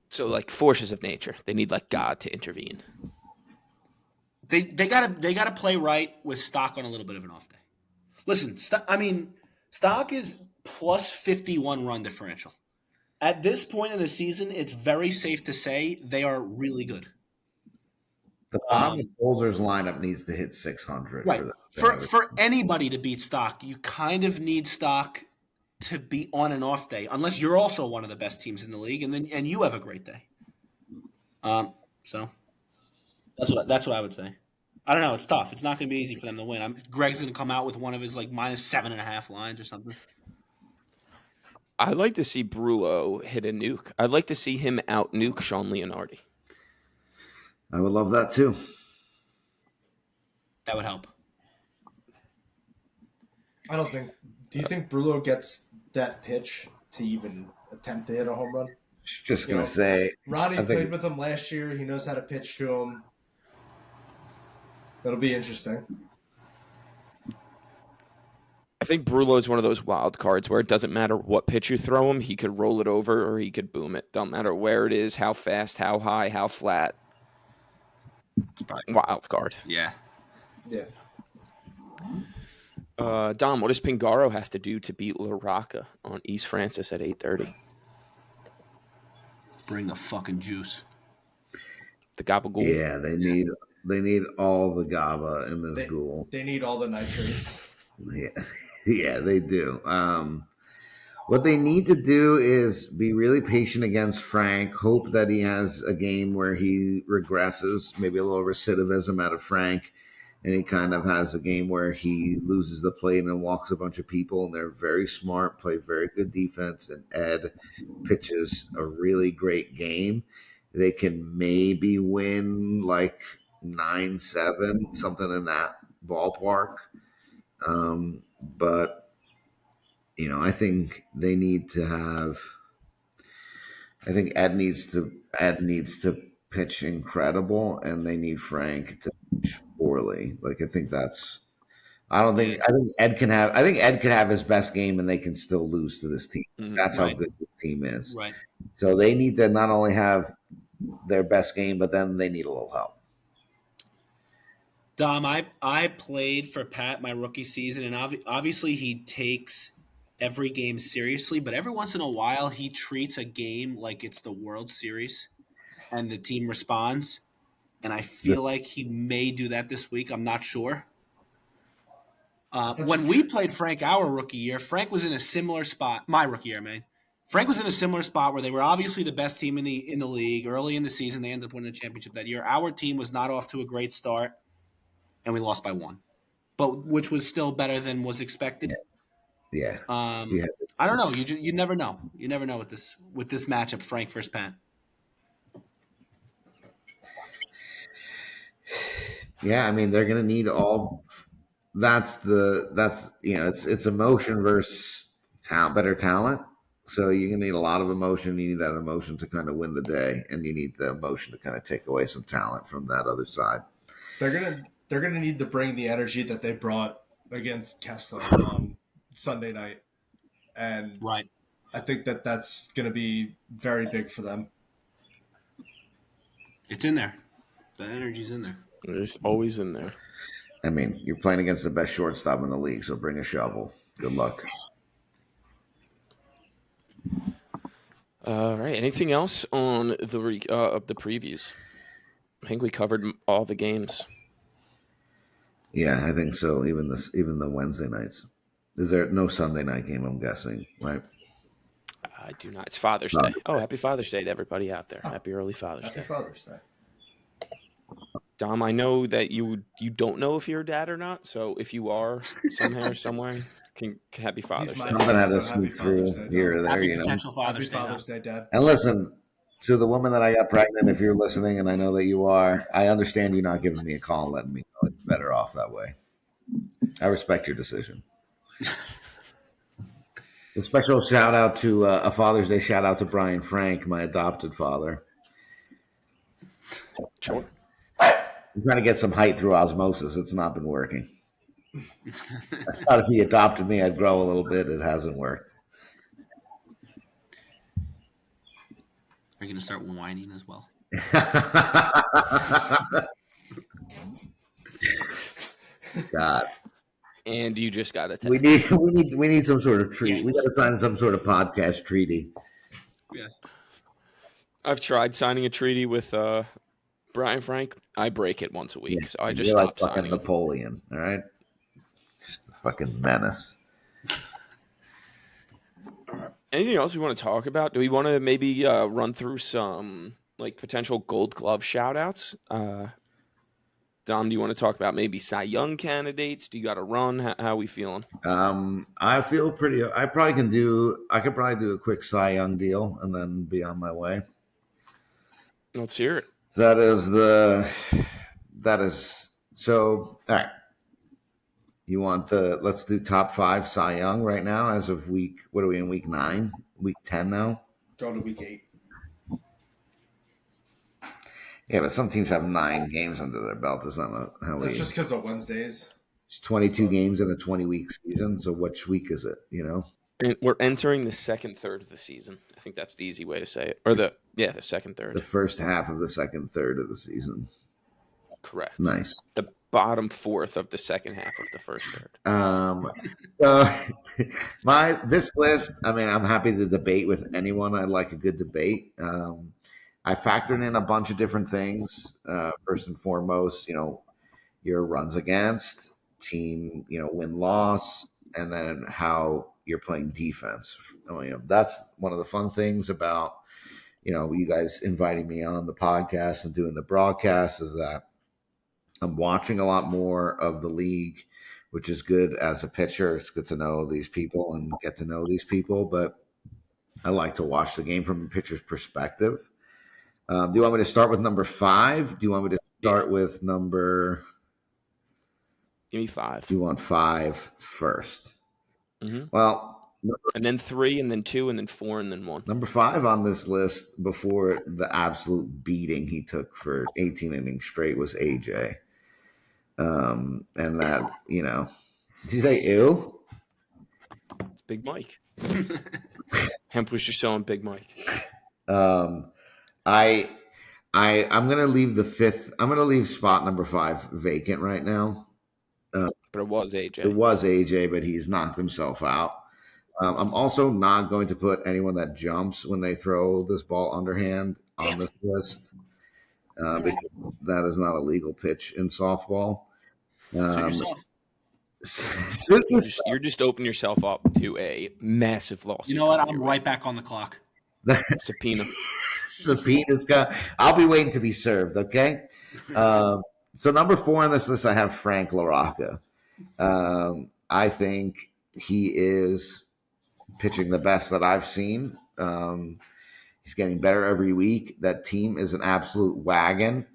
So, like, forces of nature. They need, like, God to intervene. They gotta play right with Stock on a little bit of an off day. Listen, Stock is plus 51 run differential. At this point in the season, it's very safe to say they are really good. The bottom of Polzer's lineup needs to hit 600 Right. for that. For anybody to beat Stock, you kind of need Stock to be on an off day, unless you're also one of the best teams in the league, and you have a great day. So that's what I would say. I don't know. It's tough. It's not going to be easy for them to win. Greg's going to come out with one of his like minus 7.5 lines or something. I'd like to see Brulo hit a nuke. I'd like to see him out nuke Sean Leonardi. I would love that too. That would help. I don't think. Do you think Brulo gets that pitch to even attempt to hit a home run? Just going to say. Ronnie played with him last year. He knows how to pitch to him. That'll be interesting. I think Brulo is one of those wild cards where it doesn't matter what pitch you throw him. He could roll it over or he could boom it. Don't matter where it is, how fast, how high, how flat. Wild card. Yeah. Yeah. Dom, what does Pingaro have to do to beat La Rocca on East Francis at 8:30? Bring the fucking juice. The gabagool. Yeah, they need all the GABA in this ghoul. They need all the nitrates. Yeah, they do. What they need to do is be really patient against Frank. Hope that he has a game where he regresses, maybe a little recidivism out of Frank, and he kind of has a game where he loses the plate and walks a bunch of people. And they're very smart, play very good defense, and Ed pitches a really great game. They can maybe win like 9-7, something in that ballpark. But I think they need to have. I think Ed needs to pitch incredible, and they need Frank to pitch poorly. Like I think that's. I think Ed can have. I think Ed can have his best game, and they can still lose to this team. That's how good this team is. Right. So they need to not only have their best game, but then they need a little help. Dom, I played for Pat my rookie season, and obviously he takes every game seriously, but every once in a while he treats a game like it's the World Series, and the team responds. And I feel like he may do that this week. I'm not sure. When we played Frank our rookie year, Frank was in a similar spot. My rookie year, man. Frank was in a similar spot where they were obviously the best team in the league. Early in the season, they ended up winning the championship that year. Our team was not off to a great start, and we lost by 1, but which was still better than was expected. Yeah. I don't know. You never know. You never know with this matchup, Frank versus Pat. Yeah, I mean they're going to need all. That's it's emotion versus better talent. So you're going to need a lot of emotion. You need that emotion to kind of win the day, and you need the emotion to kind of take away some talent from that other side. They're gonna need to bring the energy that they brought against Kessler on Sunday night, and right. I think that's gonna be very big for them. It's in there. The energy's in there. It's always in there. I mean, you're playing against the best shortstop in the league, so bring a shovel. Good luck. All right. Anything else on the previews? I think we covered all the games. Yeah, I think so. Even the Wednesday nights. Is there no Sunday night game? I'm guessing, right? I do not. It's Father's Day. Oh, happy Father's Day to everybody out there. Happy early Father's Day. Happy Father's Day. Dom, I know that you don't know if you're a dad or not. So if you are somehow or somewhere, happy Father's Day. Something had to sneak through here or there. Happy potential Father's Day, Dad. And listen, to the woman that I got pregnant, if you're listening, and I know that you are, I understand you not giving me a call and letting me know it's better off that way. I respect your decision. A special shout out to a Father's Day shout out to Brian Frank, my adopted father. Sure. I'm trying to get some height through osmosis. It's not been working. I thought if he adopted me, I'd grow a little bit. It hasn't worked. Are you going to start whining as well? God, And you just got a text. we need some sort of treaty. Yeah. We got to sign some sort of podcast treaty. Yeah. I've tried signing a treaty with Brian Frank. I break it once a week, so I just You're like stopped fucking signing. Napoleon, all right? Just a fucking menace. Anything else we want to talk about? Do we want to maybe run through some like potential Gold Glove shout outs? Dom, do you want to talk about maybe Cy Young candidates? Do you got a run? How are we feeling? I feel pretty. I could probably do a quick Cy Young deal and then be on my way. Let's hear it. That is so. All right. You want let's do top 5 Cy Young right now as of week. What are we in week 9? Week 10 now. Go to week 8. Yeah, but some teams have 9 games under their belt. That's not how we. That's just because of Wednesdays. It's 22 games in a 20-week season. So which week is it? You know, And we're entering the second third of the season. I think that's the easy way to say it. Or the second third. the first half of the second third of the season. Correct. Nice. The bottom fourth of the second half of the first third. So this list. I mean, I'm happy to debate with anyone. I like a good debate. I factored in a bunch of different things. First and foremost, your runs against, team, win loss, and then how you're playing defense. That's one of the fun things about you guys inviting me on the podcast and doing the broadcast is that I'm watching a lot more of the league, which is good as a pitcher. It's good to know these people and get to know these people, but I like to watch the game from a pitcher's perspective. Do you want me to start with number 5? Do you want me to start with number? Give me 5. You want 5 first? Mm-hmm. Well, and then 3, and then 2, and then 4, and then 1. Number 5 on this list before the absolute beating he took for 18 innings straight was AJ. And that, did you say ew? It's Big Mike. Hemp was just showing Big Mike. I'm gonna leave the 5th. I'm gonna leave spot number 5 vacant right now. But it was AJ. It was AJ, but he's knocked himself out. I'm also not going to put anyone that jumps when they throw this ball underhand on this list because that is not a legal pitch in softball. You're just opening yourself up to a massive lawsuit. You know what? I'm right back on the clock. Subpoena. Subpoena's got. I'll be waiting to be served. Okay. So number 4 on this list, I have Frank LaRocca. I think he is pitching the best that I've seen. He's getting better every week. That team is an absolute wagon.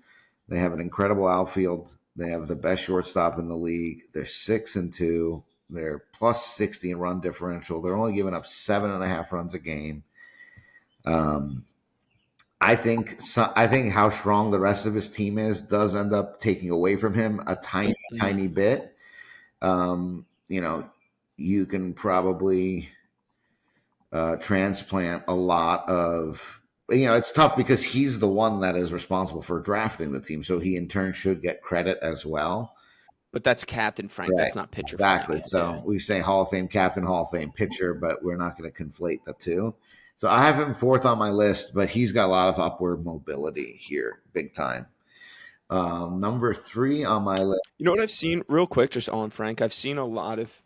They have an incredible outfield. They have the best shortstop in the league. They're 6-2. They're plus 60 in run differential. They're only giving up 7.5 runs a game. I think how strong the rest of his team is does end up taking away from him a tiny bit. You can probably transplant a lot of. It's tough because he's the one that is responsible for drafting the team, so he in turn should get credit as well. But that's Captain Frank. Right. That's not pitcher. Exactly. Frank. So we say Hall of Fame captain, Hall of Fame pitcher, but we're not going to conflate the two. So I have him 4th on my list, but he's got a lot of upward mobility here, big time. Number 3 on my list. You know what I've seen real quick, just on Frank? I've seen a lot of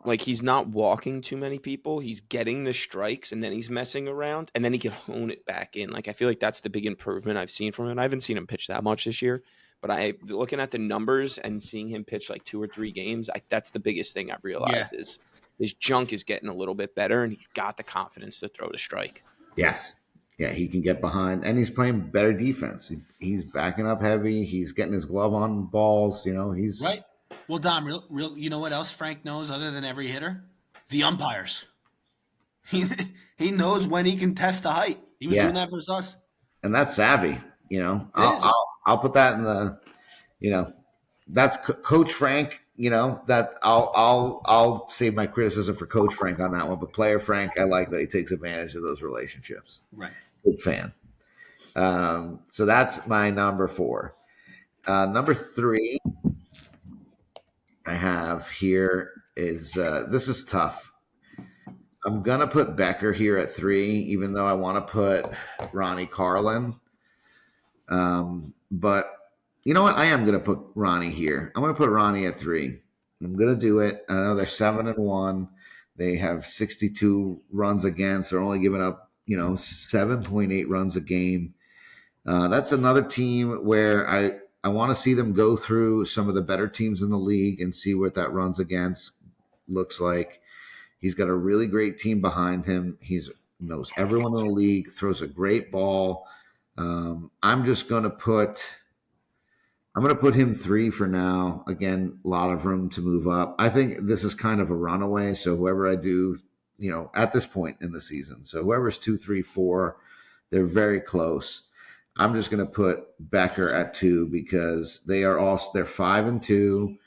like he's not walking too many people. He's getting the strikes and then he's messing around and then he can hone it back in. Like I feel like that's the big improvement I've seen from him. I haven't seen him pitch that much this year, but looking at the numbers and seeing him pitch like 2 or 3 games, that's the biggest thing I've realized is his junk is getting a little bit better and he's got the confidence to throw the strike. Yes. Yeah, he can get behind, and he's playing better defense. He's backing up heavy. He's getting his glove on balls. He's Right. Well, Dom, you know what else Frank knows other than every hitter? The umpires. He he knows when he can test the height. He was doing yes, that for us. and that's savvy. It is. I'll put that in the you know that's Coach Frank. That I'll save my criticism for Coach Frank on that one. But player Frank, I like that he takes advantage of those relationships. Right. Big fan. So that's my number 4. Number 3 I have here is this is tough. I'm gonna put Becker here at 3, even though I want to put Ronnie Carlin. But you know what? I am gonna put Ronnie here. I'm gonna put Ronnie at 3. I'm gonna do it. I know they're 7-1. They have 62 runs against. They're only giving up 7.8 runs a game. That's another team where I want to see them go through some of the better teams in the league and see what that runs against looks like. He's got a really great team behind him. He knows everyone in the league, throws a great ball. I'm going to put him 3 for now. Again, a lot of room to move up. I think this is kind of a runaway. So whoever I do, at this point in the season, so whoever's 2, 3, 4, they're very close. I'm just going to put Becker at 2 because they're 5-2.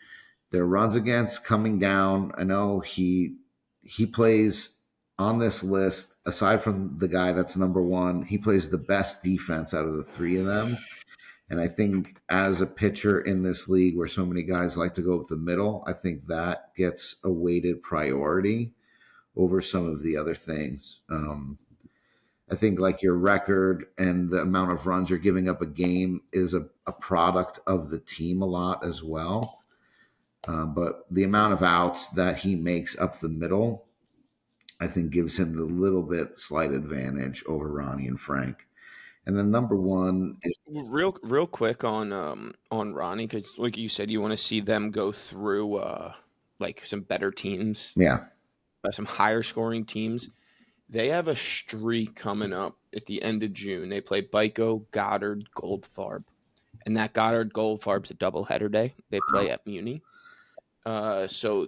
Their runs against coming down. I know he plays on this list, aside from the guy that's number 1, he plays the best defense out of the 3 of them. And I think as a pitcher in this league where so many guys like to go up the middle, I think that gets a weighted priority over some of the other things. I think like your record and the amount of runs you're giving up a game is a product of the team a lot as well. But the amount of outs that he makes up the middle, I think gives him the little bit slight advantage over Ronnie and Frank. And then number 1 is Real quick on Ronnie, because like you said, you want to see them go through like some better teams, yeah. some higher scoring teams. They have a streak coming up at the end of June. They play Byko, Goddard, Goldfarb, and that Goddard Goldfarb's a doubleheader day. They play at Muni, so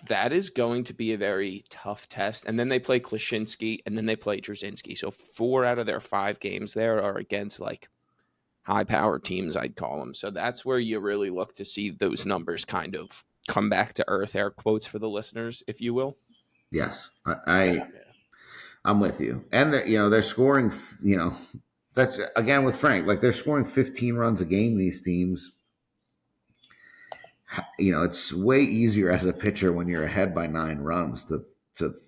that is going to be a very tough test. And then they play Klashinsky, and then they play Drzezinski. So 4 out of their 5 games there are against like high power teams, I'd call them. So that's where you really look to see those numbers kind of come back to earth, air quotes for the listeners, if you will. Yes, I'm with you. And they're scoring. That's again with Frank. Like they're scoring 15 runs a game. These teams. It's way easier as a pitcher when you're ahead by 9 runs to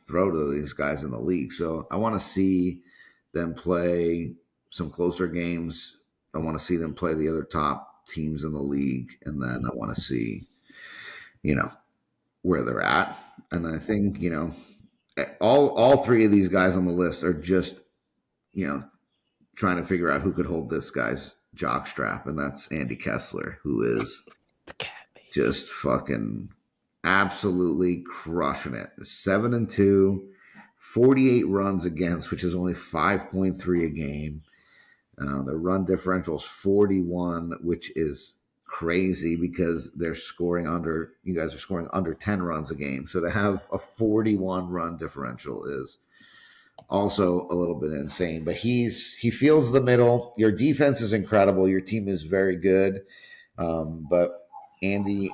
throw to these guys in the league. So I want to see them play some closer games. I want to see them play the other top teams in the league, and then I want to see, where they're at. And I think all 3 of these guys on the list are just trying to figure out who could hold this guy's jockstrap, and that's Andy Kessler, who is The cat, baby. just fucking absolutely crushing it. 7-2, 48 runs against, which is only 5.3 a game. The run differential is 41, which is crazy because you guys are scoring under 10 runs a game. So to have a 41 run differential is also a little bit insane. But he feels the middle. Your defense is incredible. Your team is very good. But Andy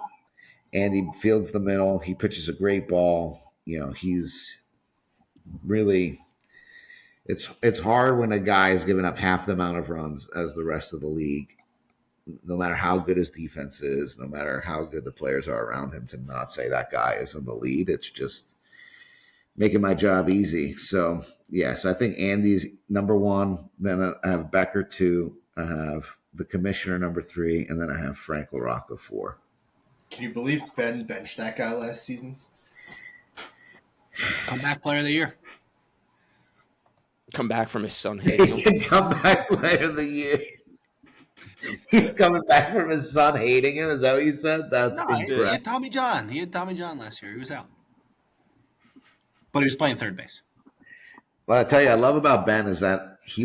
fields the middle. He pitches a great ball. He's really it's hard when a guy is giving up half the amount of runs as the rest of the league, no matter how good his defense is, no matter how good the players are around him, to not say that guy is in the lead. It's just making my job easy. So yes, I think Andy's number 1. Then I have Becker 2. I have the commissioner number 3, and then I have Frank LaRocca 4. Can you believe Ben benched that guy last season? Comeback player of the year. Come back from his son hating He him. can come back player of the year. He's coming back from his son hating him. Is that what you said? That's He incorrect. had Tommy John. Last year. He was out. But he was playing third base. What I tell you, I love about Ben is that he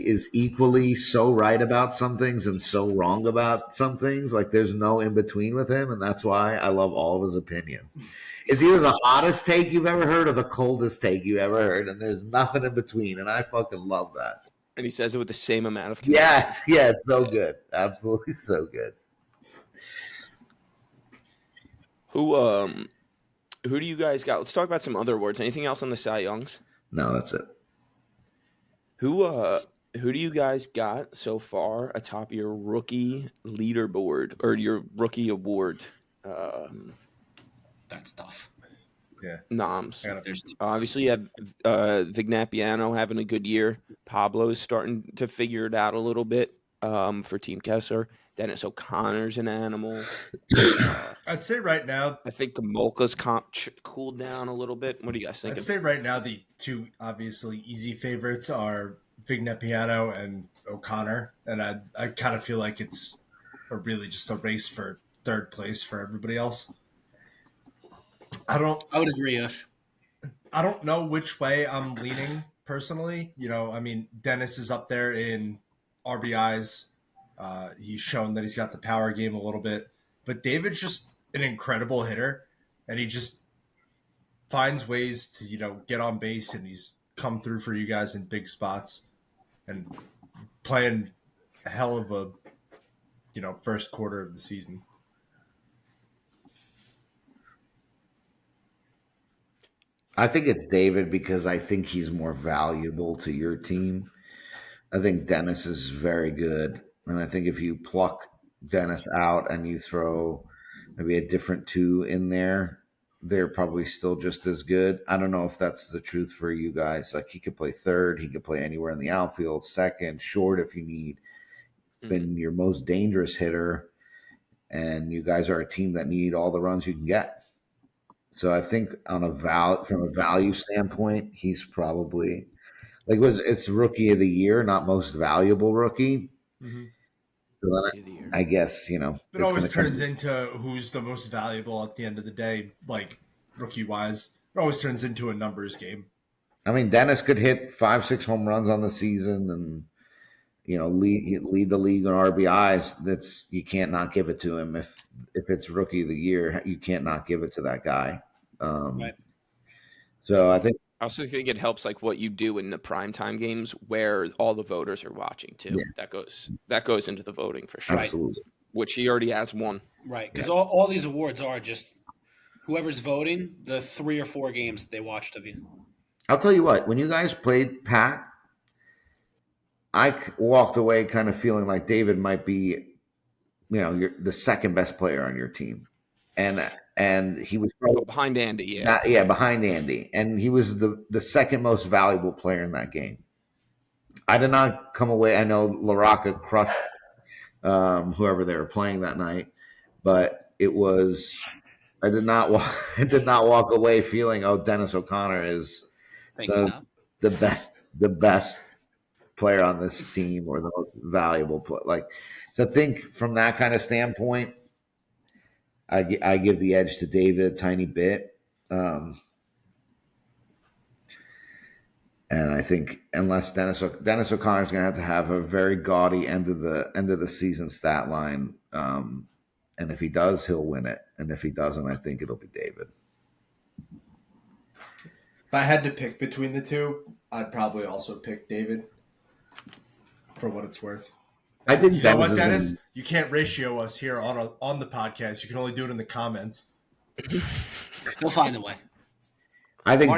is equally so right about some things and so wrong about some things. Like there's no in between with him, and that's why I love all of his opinions. It's either the hottest take you've ever heard or the coldest take you ever heard, and there's nothing in between, and I fucking love that. And he says it with the same amount of conviction. Yes, yeah, it's so good, absolutely so good. Who do you guys got? Let's talk about some other awards. Anything else on the Cy Youngs? No, that's it. Who do you guys got so far atop your rookie leaderboard or your rookie award That's tough. Yeah. noms? There's Obviously, you have Vignapiano having a good year. Pablo's starting to figure it out a little bit for Team Kessler. Dennis O'Connor's an animal. I'd say right now, I think Gamolka's comp cooled down a little bit. What do you guys think? I'd say right now the two obviously easy favorites are Vignepiano and O'Connor, and I kind of feel like it's really just a race for third place for everybody else. I would agree, Ush. I don't know which way I'm leaning personally. I mean, Dennis is up there in RBIs. He's shown that he's got the power game a little bit, but David's just an incredible hitter, and he just finds ways to get on base, and he's come through for you guys in big spots and playing a hell of a first quarter of the season. I think it's David because I think he's more valuable to your team. I think Dennis is very good. And I think if you pluck Dennis out and you throw maybe a different two in there, they're probably still just as good. I don't know if that's the truth for you guys. Like he could play third, he could play anywhere in the outfield, second, short if you need. Been your most dangerous hitter, and you guys are a team that need all the runs you can get. So I think from a value standpoint, he's probably it's rookie of the year, not most valuable rookie. Mm-hmm. So then I guess it always turns into who's the most valuable at the end of the day, like rookie wise. It always turns into a numbers game. I mean, Dennis could hit 5-6 home runs on the season, and lead the league on RBIs. You can't not give it to him. If it's rookie of the year, you can't not give it to that guy. Right. So I also think it helps like what you do in the primetime games where all the voters are watching too. Yeah. That goes into the voting for sure. Absolutely. Which he already has won. Right. Because all these awards are just whoever's voting, the 3 or 4 games that they watched of you. I'll tell you what, when you guys played Pat, I walked away kind of feeling like David might be, you're the second best player on your team. And he was probably behind Andy, behind Andy, and he was the second most valuable player in that game. I did not come away. I know LaRocca crushed whoever they were playing that night, but it was. I did not walk away feeling, oh, Dennis O'Connor is the best player on this team or the most valuable player. So I think from that kind of standpoint, I give the edge to David a tiny bit. And I think unless Dennis O'Connor is going to have a very gaudy end of the season stat line, and if he does, he'll win it. And if he doesn't, I think it'll be David. If I had to pick between the two, I'd probably also pick David. For what it's worth. I think you know what, Dennis? You can't ratio us here on the podcast. You can only do it in the comments. We'll find a way. I think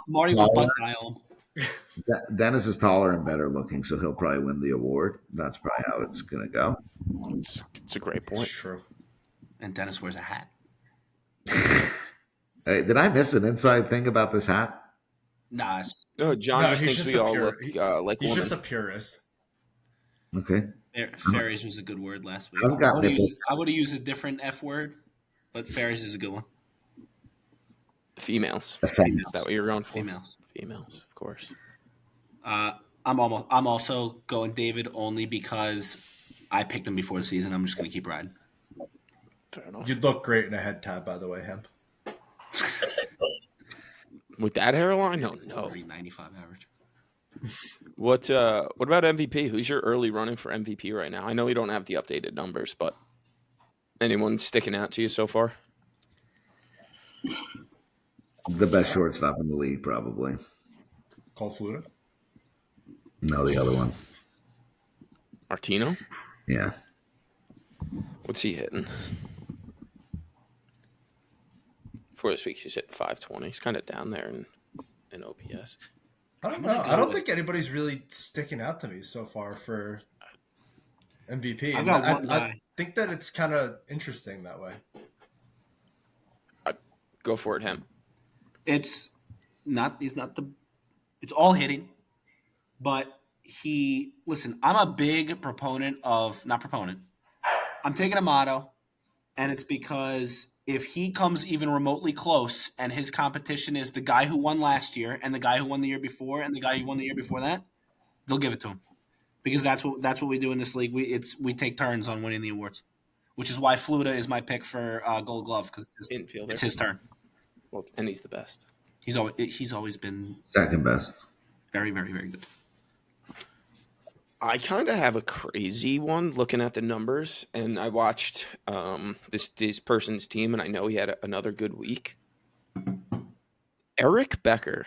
Marty will butt dial him. Dennis is taller and better looking, so he'll probably win the award. That's probably how it's going to go. It's a great point. It's true. And Dennis wears a hat. Hey, did I miss an inside thing about this hat? Nah. John just thinks we all look like he's women. just a purist. Okay. Fairies was a good word last week. I would have used a different F word, but fairies is a good one. Females. Is that what you're going for? Females, of course. I'm also going David only because I picked him before the season. I'm just going to keep riding. Fair enough. You'd look great in a head tie, by the way, Hemp. With that hairline? Oh, no. 395 average. What about MVP? Who's your early running for MVP right now? I know you don't have the updated numbers, but anyone sticking out to you so far? The best shortstop in the league, probably. Cole Fluta. No, the other one. Martino? Yeah. What's he hitting? For this week, he's hitting 520. He's kind of down there in OPS. I don't know. I don't think anybody's really sticking out to me so far for MVP. I've got one guy. I think that it's kind of interesting that way. Go for it, him. It's all hitting, but listen, I'm a big proponent of, not proponent, I'm taking a motto, and it's because if he comes even remotely close and his competition is the guy who won last year and the guy who won the year before and the guy who won the year before that, they'll give it to him. Because that's what we do in this league. We take turns on winning the awards, which is why Fluta is my pick for Gold Glove, because it's his turn. Well, and he's the best. He's always been Second best. very, very, very good. I kind of have a crazy one looking at the numbers, and I watched this person's team, and I know he had another good week. Eric Becker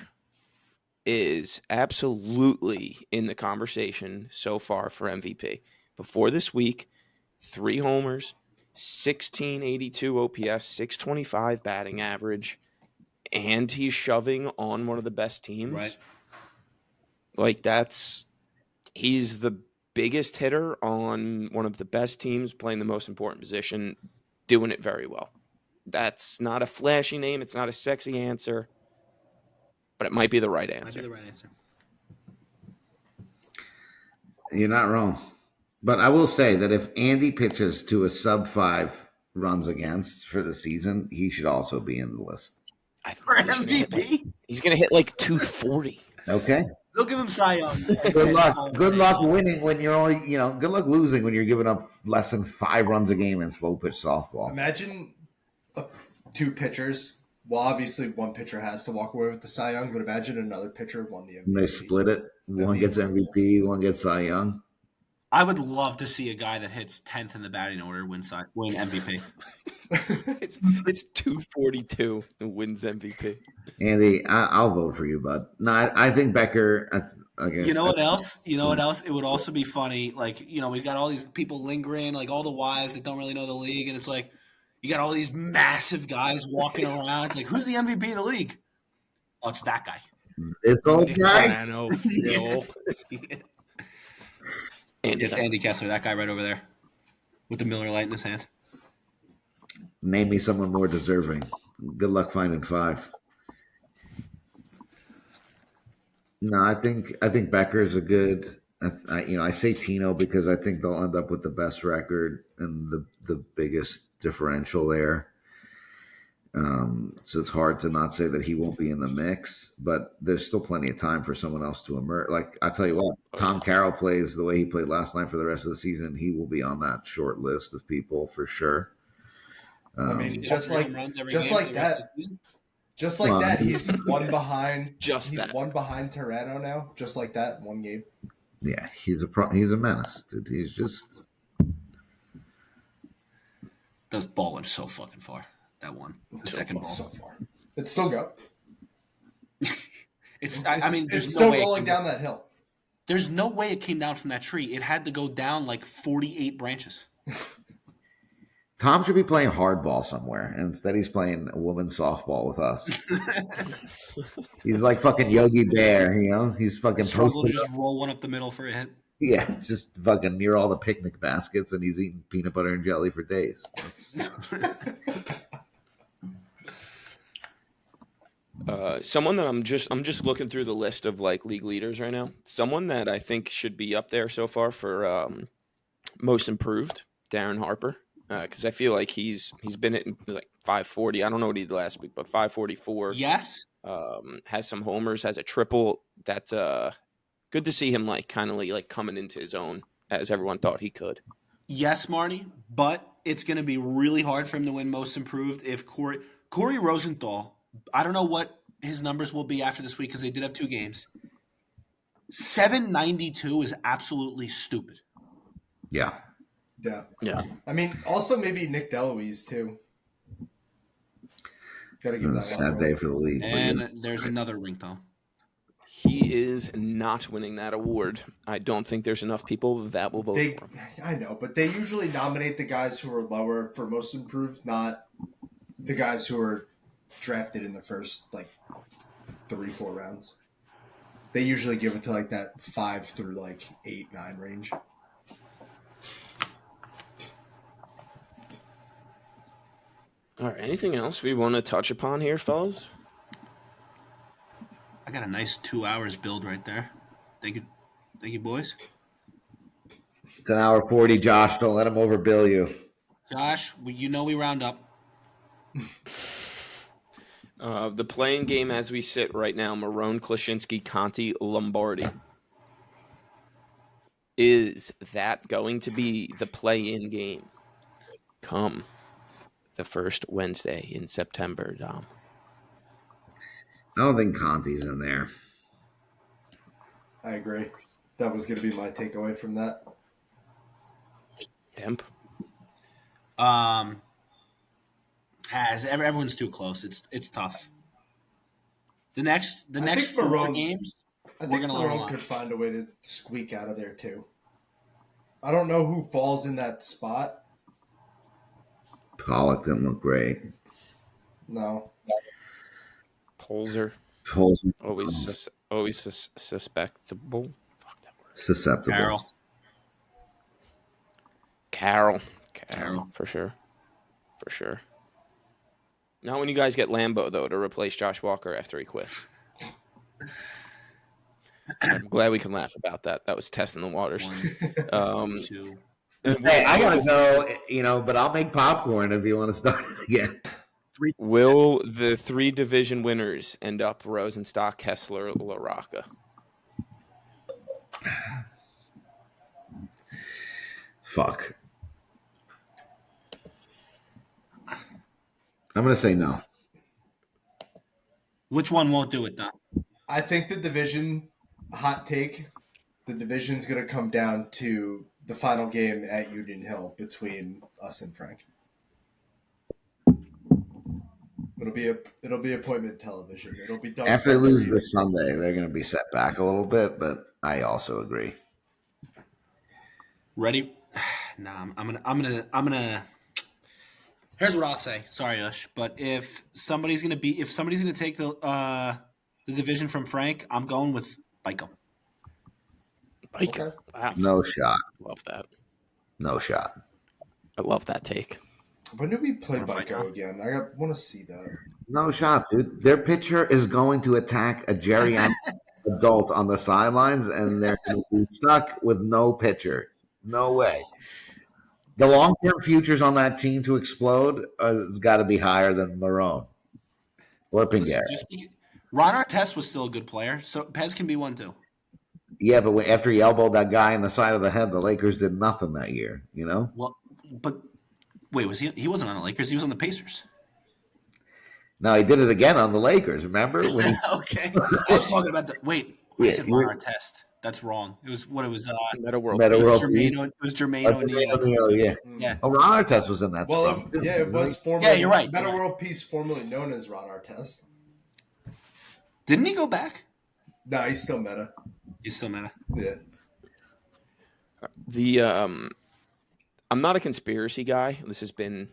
is absolutely in the conversation so far for MVP. Before this week, 3 homers, 1682 OPS, 625 batting average, and he's shoving on one of the best teams. Right. Like, he's the biggest hitter on one of the best teams, playing the most important position, doing it very well. That's not a flashy name. It's not a sexy answer, but it might be the right answer. Might be the right answer. You're not wrong. But I will say that if Andy pitches to a sub-5 runs against for the season, he should also be in the list. For MVP? He's going to hit like 240. Okay. They'll give him Cy Young. Good luck. Good luck winning when you're only, good luck losing when you're giving up less than 5 runs a game in slow pitch softball. Imagine 2 pitchers. Well, obviously one pitcher has to walk away with the Cy Young, but imagine another pitcher won the MVP. And they split it. One gets MVP, one gets Cy Young. I would love to see a guy that hits 10th in the batting order win MVP. It's 242 and wins MVP. Andy, I'll vote for you, bud. No, I think Becker. You know what else? It would also be funny. Like, we've got all these people lingering, like all the wives that don't really know the league, and it's like you got all these massive guys walking around. It's like, who's the MVP of the league? Oh, it's that guy. This old guy. It's Andy Kessler, that guy right over there, with the Miller Lite in his hand. Name me someone more deserving. Good luck finding 5. No, I think Becker's a good. I say Tino because I think they'll end up with the best record and the biggest differential there. So it's hard to not say that he won't be in the mix, but there's still plenty of time for someone else to emerge. Like, I tell you what, Tom Carroll plays the way he played last night for the rest of the season. He will be on that short list of people for sure. Just like that, he's one behind. He's one behind Toronto now. Just like that, 1 game. Yeah, he's a menace, dude. He's just Those ball went so fucking far. That one, the second ball, so far. It's still go. It's still rolling down that hill. There's no way it came down from that tree. It had to go down like 48 branches. Tom should be playing hardball somewhere, and instead he's playing a women's softball with us. He's like fucking Yogi Bear, He's fucking struggle to just roll one up the middle for a hit. Yeah, just fucking near all the picnic baskets, and he's eating peanut butter and jelly for days. Someone that I'm just looking through the list of like league leaders right now. Someone that I think should be up there so far for most improved, Darren Harper, because I feel like he's been at like 540. I don't know what he did last week, but 544. Yes. Has some homers, has a triple. That's good to see him like kind of like coming into his own as everyone thought he could. Yes, Marty, but it's going to be really hard for him to win most improved if Corey Rosenthal. I don't know what his numbers will be after this week because they did have 2 games. 792 is absolutely stupid. Yeah. Yeah. Yeah. I mean, also maybe Nick DeLuise too. Got to give that Sad one day to him. for the league. And there's another ringtone. He is not winning that award. I don't think there's enough people that will vote for him. I know, but they usually nominate the guys who are lower for most improved, not the guys who are drafted in the first 3-4 rounds. They usually give it to that 5 through 8, 9 range. All right. Anything else we want to touch upon here, fellas? I got a nice 2 hours build right there. Thank you, boys. It's an hour 40, Josh. Don't let him overbill you. Josh, we round up. The playing game as we sit right now, Marone, Klaczynski, Conti, Lombardi. Is that going to be the play-in game come the first Wednesday in September, Dom? I don't think Conti's in there. I agree. That was going to be my takeaway from that. Hemp? Everyone's too close. It's tough. The next think 4 Marone- games, I we're think gonna learn a Marone lot. could find a way to squeak out of there too. I don't know who falls in that spot. Pollock didn't look great. No. Polzer? Polson, Always suspectable. Fuck that word. susceptible. Carroll. Carroll. For sure. Not when you guys get Lambo, though, to replace Josh Walker after he quit. I'm glad we can laugh about that. That was testing the waters. 1, 2. Hey, I gotta go, but I'll make popcorn if you want to start it again. 3. Will the 3 division winners end up Rosenstock, Kessler, LaRocca? Fuck. I'm gonna say no. Which one won't do it, though? I think the division, hot take, the division's going to come down to the final game at Union Hill between us and Frank. It'll be appointment television. It'll be done. After they lose this Sunday, they're gonna be set back a little bit, but I also agree. Ready? Nah, I'm gonna. Here's what I'll say. Sorry, Ush, but if somebody's gonna take the division from Frank, I'm going with Bico. Okay. Wow. No shot. Love that. No shot. I love that take. When do we play Bico again? I want to see that. No shot, dude. Their pitcher is going to attack a geriatric adult on the sidelines, and they're going to be stuck with no pitcher. No way. The long-term futures on that team to explode has got to be higher than Marone or Pingarrett. Ron Artest was still a good player, so Pez can be one too. Yeah, but after he elbowed that guy in the side of the head, the Lakers did nothing that year, Well, but wait, was he wasn't on the Lakers, he was on the Pacers. No, he did it again on the Lakers, remember? When he, Okay. I was talking about I said Ron Artest. That's wrong. It was Meta World. Jermaine O'Neal. Yeah. Oh, Ron Artest was in that. Well, it was formerly. Yeah, you're right. Meta World Peace, formerly known as Ron Artest. Didn't he go back? No, he's still Meta. He's still Meta. Yeah. I'm not a conspiracy guy. This has been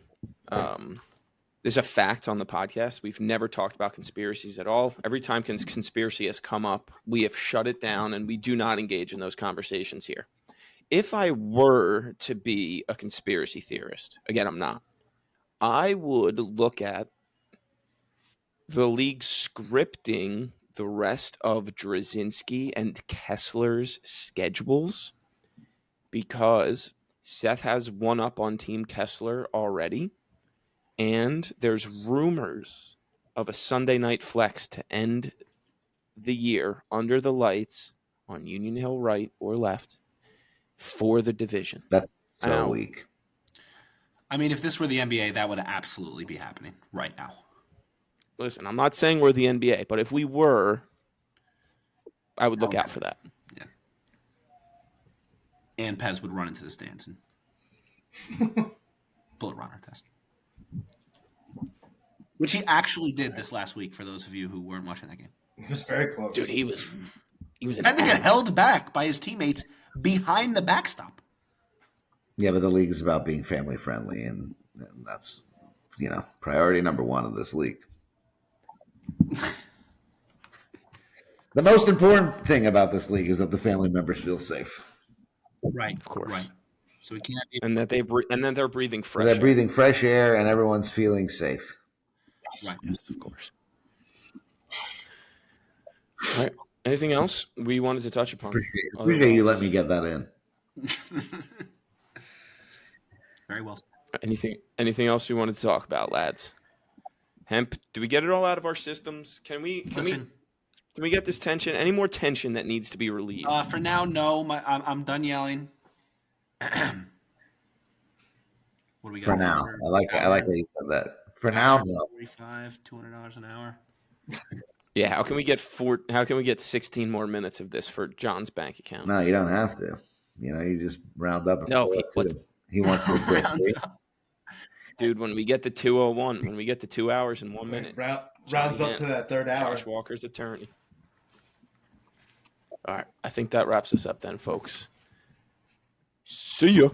this is a fact on the podcast. We've never talked about conspiracies at all. Every time conspiracy has come up, we have shut it down, and we do not engage in those conversations here. If I were to be a conspiracy theorist, again, I'm not, I would look at the league scripting the rest of Drzezinski and Kessler's schedules because Seth has one up on Team Kessler already. And there's rumors of a Sunday night flex to end the year under the lights on Union Hill right or left for the division. That's so weak. I mean, if this were the NBA, that would absolutely be happening right now. listen, I'm not saying we're the NBA, but if we were, I would look out for that. Yeah. And Pez would run into the stands and bullet runner test. Which he actually did this last week, for those of you who weren't watching that game. It was very close. Dude, he was And they get held back by his teammates behind the backstop. Yeah, but the league is about being family friendly, and that's, priority number one in this league. The most important thing about this league is that the family members feel safe. Right, Of course. Right. So we can't. And that they're breathing fresh. They're breathing fresh air, and everyone's feeling safe. Right. Yes, of course. All right. Anything else we wanted to touch upon? Appreciate you letting me get that in. Very well said. Anything else we wanted to talk about, lads? Hemp, do we get it all out of our systems? Can we get this tension? Any more tension that needs to be relieved? For now, no. I'm done yelling. What do we got? For now, I like that you said that. For now, no. $45, $200 an hour. Yeah, how can we get 16 more minutes of this for John's bank account? No, you don't have to. You just round up. No, he wants to. Dude, when we get to 2:01, when we get to 2 hours and 1 minute, rounds up to that third hour. Josh Walker's attorney. All right, I think that wraps us up then, folks. See ya.